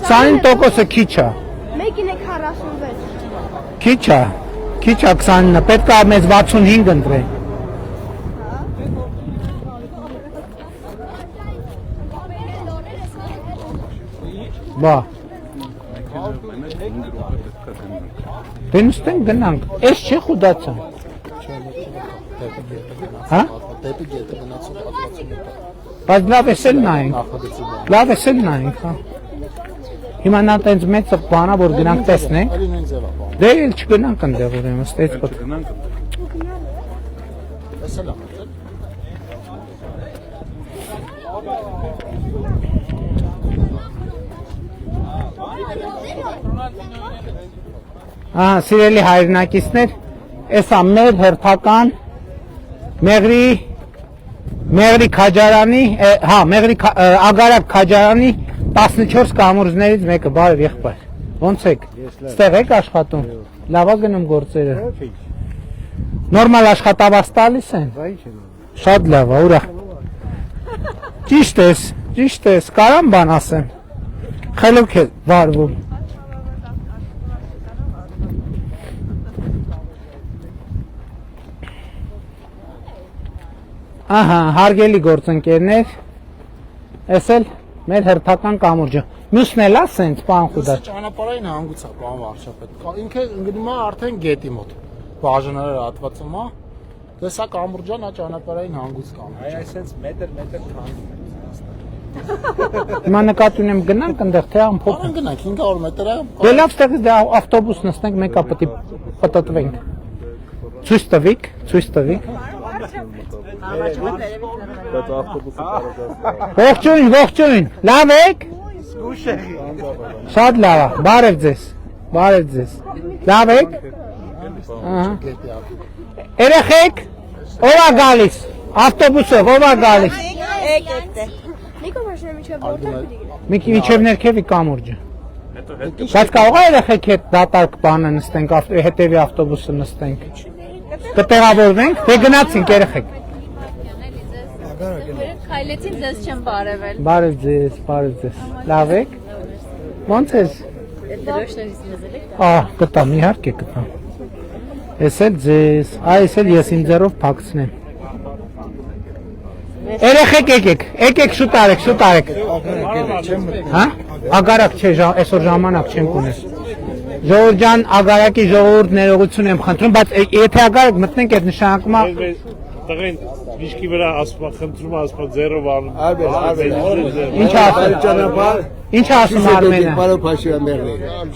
29%-ը քիչ է։ Մեկին է 46։ Քիչ է 29, պետք է մեզ 65 ընտրեն։ Բա։ Դենստեն գնանք, ես չի խուդացան։ Հա? Բայց լավ ես էլ նայենք, հա։ Հիմա նա տենց մեծ բանա, որ գնանք տեսնենք։ Դե էլ չգնանք ընդեղ ուրեմն, ստեյց պոտ։ Ահա, սիրելի հայրենակիցներ, էսա մեր հերթական Մեղրի Քաջարանի, հա, Ագարակ Քաջարանի 14 կամուրջներից մեկը, բարև եղբայր։ Ոնց եք։ Ստեղ եք աշխատում։ Լավ է գնում գործերը։ Նորմալ աշխատավարձ տալիս են։ Շատ լավ է, ուրախ։ Ճիշտ ես, կարամ բան ասեմ։ Խելոք է վարվում։ Ահա, հարգելի գործընկերներ, ես էլ Մեր հերթական կամուրջը։ Մյուսն էլ է սենց, պարոն Խուդաչ։ Ճանապարհային հանգույց է, պարոն վարչապետ։ Ինքը գնում է արդեն գետի մոտ։ Բաժանարը հատվածում է։ Դեսա կամուրջան, ա ճանապարհային հանգույց կամուրջ։ Այ այսպես մետր քանի։ Հիմա նկատի ունեմ գնանք այնտեղ թե ամփոփ։ Արան գնանք 500 մետր է։ Դե լավ, ստեղից դե ավտոբուս նստենք, մեկը պետք է պատտվենք։ Ցույց տվիք, ցույց տվիք։ Ողջույն, ողջույն։ Լավ եք։ Շատ լավ է, բարև ձեզ։ Բարև ձեզ։ Լավ եք։ Ահա։ Երեխեք, ով է գալիս։ Ավտոբուսով ով է գալիս։ Նիկո машина միջև որտեղ։ Միջև ներքևի կամուրջը։ Բայց կարող է երեխեք հետ դատարկ բանը նստենք, հետևի ավտոբուսը նստենք։ Կտեղավորվենք, թե գնացինք երեխեք։ Քայլեցին ձեզ չեմ բարևել։ Բարև ձեզ։ Լավ եք։ Ոնց ես։ Դրոշներից մեզել եք։ Կտամ, իհարկե կտամ։ Ես էլ ձեզ, այս էլ ես իմ ձեռով փակցնեմ։ Երեխեք եկեք շուտ արեք։ Հա? Ագարակ չէ, այսօր ժամանակ չենք ունես։ Ժողովուրդ ջան, ագարակի ժողովուրդ ներողություն եմ խնդրում, բայց եթե ագարակ մտնենք այդ նշանակում է տղեն միշկի վրա ասպա խնդրում ասպա ձեռով անում։ Ինչ ասում ճանապարհ։ Ինչ ասում Արմենը։ Պարոն Փաշինյանը։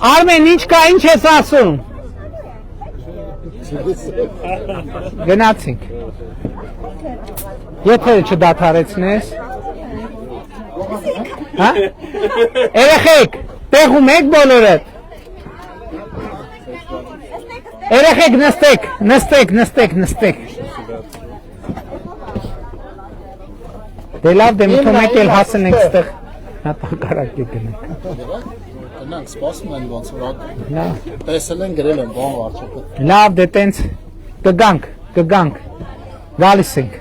Արմեն, ինչ կա, ինչ ես ասում։ Գնացինք։ Եթե չդադարեցնես։ Հա? Երեխեք, տեղում եք բոլորդ։ Երեխեք նստեք։ Դե լավ, դե մի թող մեկ էլ հասնենք ստեղ։ Հատակարակ գնանք։ Գնանք, սպասում են ոնց որ Լավ։ տեսել են գրել են, բան վարչապետ։ Լավ, դե տենց կգանք։ Գալիս ենք։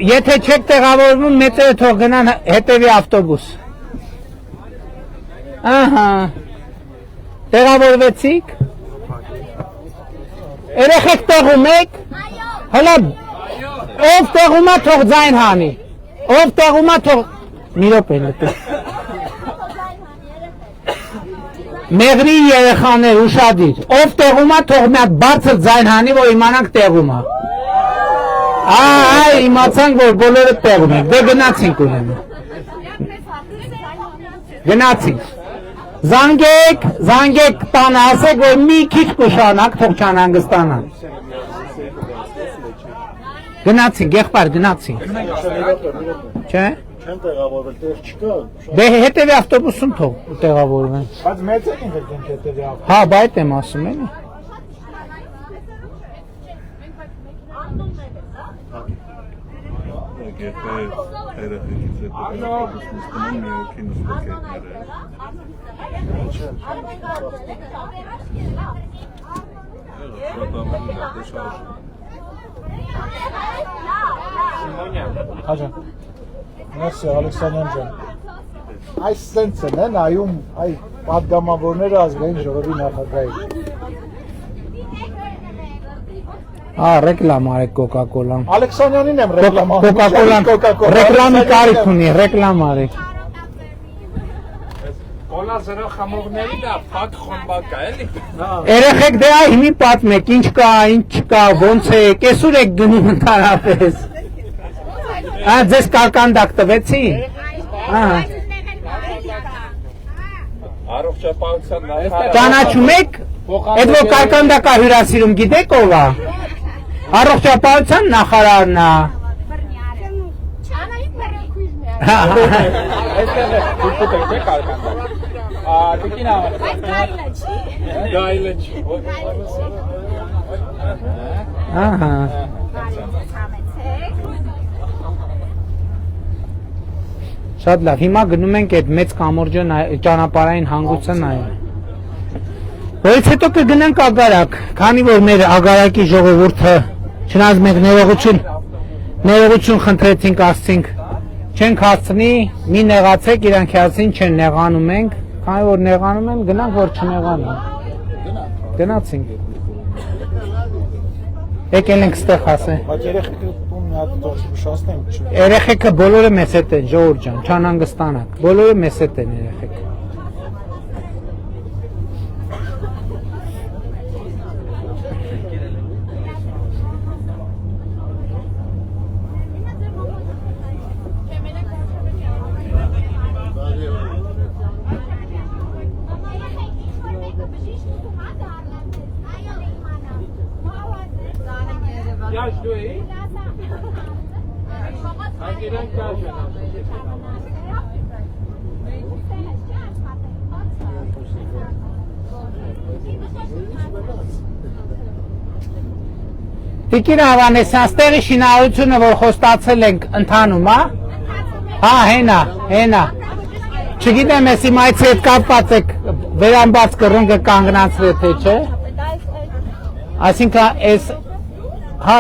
Եթե չեք տեղավորվում, մեծերը թող գնան հետևի ավտոբուս։ Ահա։ Տեղավորվեցիք։ Երեխեք տեղում եք։ Հələ ով տեղում է թող ձայն հանի։ Ով տեղում է թող մի րոպե լտու։ Մեղրի երեխաներ ուշադիր։ Ով տեղում է թող մի հատ բարձր ձայն հանի, որ իմանանք տեղում է։ Այ իմացանք, որ բոլորը տեղում եք։ Դե գնացինք ուրեմն։ Գնացինք։ Զանգեք տանը, ասեք, որ մի քիչ կուշանակ, թող չանհանգստանան։ Գնացինք, եղբայր, գնացինք։ Չէ՞։ Չեն տեղավորվել, տեղ չկա։ Դե հետևի ավտոբուսում թող տեղավորվեն։ Բայց մեծ են ինքը դենք հետևի ավտոբուս։ Հա, բա այդ եմ ասում էլի։ Եթե երեխեքից հետո ավտոբուս նստում են, մի օքի նստակետներ Հաջա։ Մեսսի Ալեքսանդրյան ջան։ Այս սենց են նայում այ պատգամավորները ազգային ժողովի նախագահի։ Ռեկլամ արեք Coca-Cola-ն։ Ալեքսանդյանին եմ ռեկլամ անում։ Coca-Cola-ն ռեկլամի կարիք ունի, ռեկլամ արեք։ Կոլա զրո խմողների դա փակ խմբակ է, էլի։ Երեխեք դե այ հիմի պատմեք, ինչ կա, ինչ չկա, ոնց է, կեսուր եք գնում ընդհանրապես։ Ձեզ կարկանդակ տվեցի։ Առողջապահության նախարար։ Ճանաչում եք, այդ որ կարկանդակա հյուրասիրում գիտեք ով է։ Առողջապահության նախարարն է։ Այստեղ է, դուք եք կարկանդակ։ Տիկին ավա։ Գայլը չի։ Ահա։ Շատ լավ, հիմա գնում ենք այդ մեծ կամուրջը ճանապարհային հանգույցը նայել։ Որից հետո կգնանք ագարակ, քանի որ մեր ագարակի ժողովուրդը չնայած մենք ներողություն խնդրեցինք, ասցինք չենք հասցնի, մի նեղացեք, իրանք ասին չեն նեղանում ենք, քանի որ նեղանում են, գնանք որ չնեղանան։ Գնացինք։ Եկել ենք ստեղ ասեն։ Բայց երեխեքը տուն մի հատ դուրս ուշացնենք, չէ՞։ Երեխեքը բոլորը մեզ հետ են, ժողովուրդ ջան, չանհանգստանաք։ Բոլորը մեզ հետ են երեխեքը։ Տիկին Ավանեսյան, ստեղի շինարարությունը, որ խոստացել ենք ընթանում, հա? Հա, հենա։ Չգիտեմ, ես իմ այցի հետ կապված եք վերամբարձ կռունգը կանգնացրել, թե չէ։ Այսինքն, ես, հա,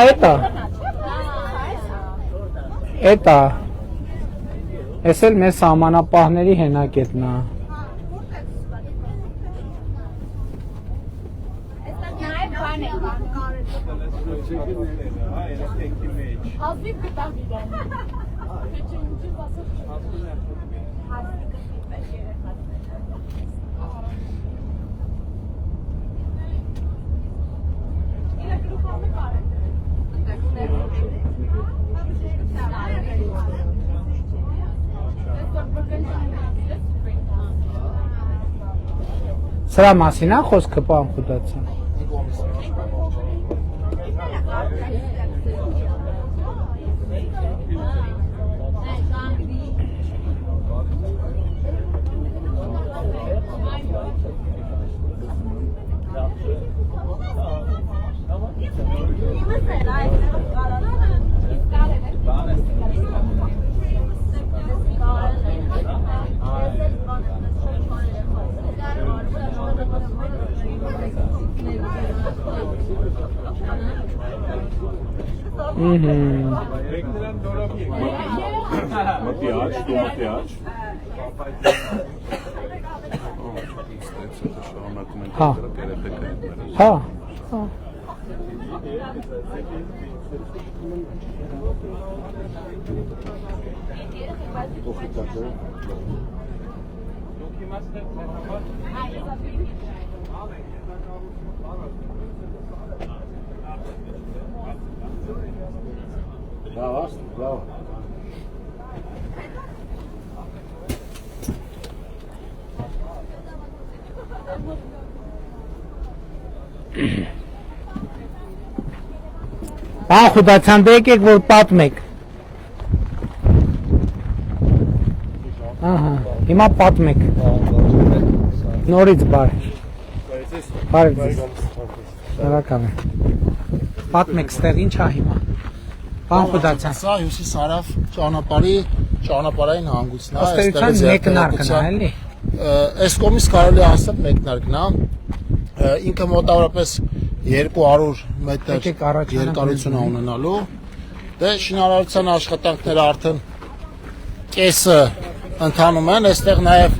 էտա, ես էլ մեզ սահմանապահների հենակետն է։ Ազիվ գտավ իրան։ Սրա մասին է խոսքը, պարոն Խուդացյան։ Հա։ Պարոն Խուդացյան, դե եկեք որ պատմեք։ Ահա, հիմա պատմեք։ Նորից բարև։ Բարև ձեզ։ Շնորհակալ եմ։ Պատմեք ստեղ ինչ է հիմա։ Պարոն Խուդացյան։ Սա Հյուսիս Հարավ ճանապարհային հանգույցն է, այստեղ մեկնարկն է, էլի։ Այս կողմից կարելի է ասել մեկնարկն է։ Ինքը մոտավորապես 200 մետր երկարություն է ունենալու։ Դե շինարարության աշխատանքները արդեն կեսը ընթանում են, այստեղ նաև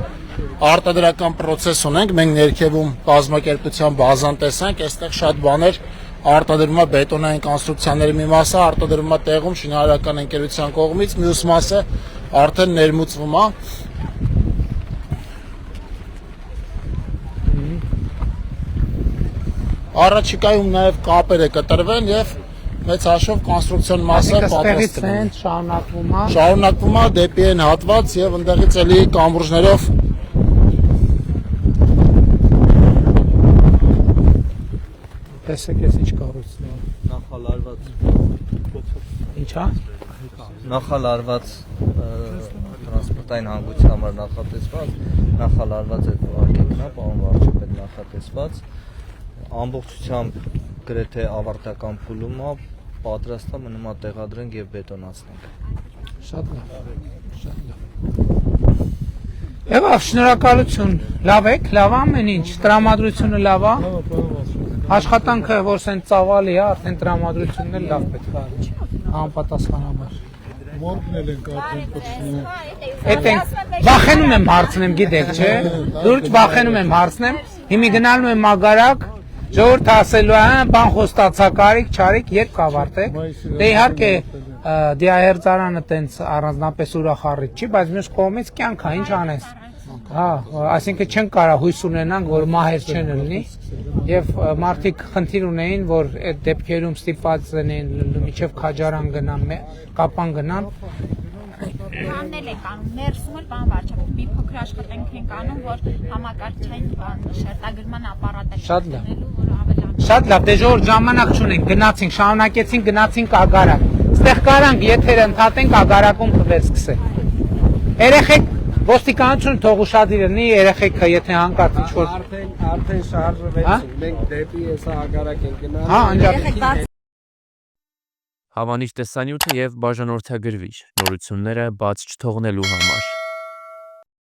արտադրական process ունենք, մենք ներքևում բազմակերպության բազան տեսանք, այստեղ շատ բաներ արտադրվում է բետոնային կոնստրուկցիաների մի մասը արտադրվում է տեղում շինարարական ընկերության կողմից, մյուս մասը արդեն ներմուծվում է։ Առաջիկայում նաև կապերը կտրվեն եւ մեծ հաշվով կոնստրուկցիոն մասը պատրաստվում է։ Շարունակվում է դեպի այն հատված եւ ընդդեղից էլի կամուրջներով տեսեք ես ինչ կառույցն է։ Նախալարված Ինչա։ Նախալարված տրանսպորտային հանգույցի համար նախալարված է ուղղակի պարոն վարչապետ նախատեսված ամբողջությամբ գրեթե ավարտական փուլում է, պատրաստ է, մնում է տեղադրենք եւ բետոնացնենք։ Շատ լավ, շատ լավ։ Եղավ, շնորհակալություն։ Լավ եք, լավ ամեն ինչ, տրամադրությունը լավ է։ Աշխատանքը որ սեն ծավալի է, արդեն տրամադրությունն էլ լավ պետք է արի։ Անպատասխանաբար։ Մորգնել ենք արդեն պրծնում։ Էդ վախենում եմ հարցնեմ, գիտեք, չէ։ Դուրջ վախենում եմ հարցնեմ։ Հիմի գնալու եմ մագարակ, Ժողովուրդ ասելու է, բան խոստացա կարիք, չարիք, երբ կավարտեք։ Դե իհարկե դիահերձարանը տենց առանձնապես ուրախառիչ չի, բայց մյուս կողմից կյանք է, ինչ անես։ Հա, այսինքն չեն կարա հույս ունենանք, որ մահեր չեն լինի եւ մարդիկ խնդիր ունեին, որ այդ դեպքերում ստիպված լինեն միջև քաջարան գնան, կապան գնան։ Բաննել ենք անում, ներսում էլ բան վարչապետ, մի փոքր աշխատենք ենք անում, որ համակարգչային շերտագրման ապարատը Շատ լավ, դե ժողովուրդ ժամանակ չունենք, գնացինք, շարունակեցինք, գնացինք ագարակ։ Ստեղ կարանք եթերը ընդհատենք, ագարակում կվերսկսենք։ Երեխեք ոստիկանություն թող ուշադիր լինի, երեխեքը եթե հանկարծ ինչ-որ Արդեն շարժվեցինք, մենք դեպի հեսա ագարակ ենք գնալ։ Հա, անջատենք։ Հավանիչ տեսանյութը եւ բաժանորդագրվիչ նորությունները բաց չթողնելու համար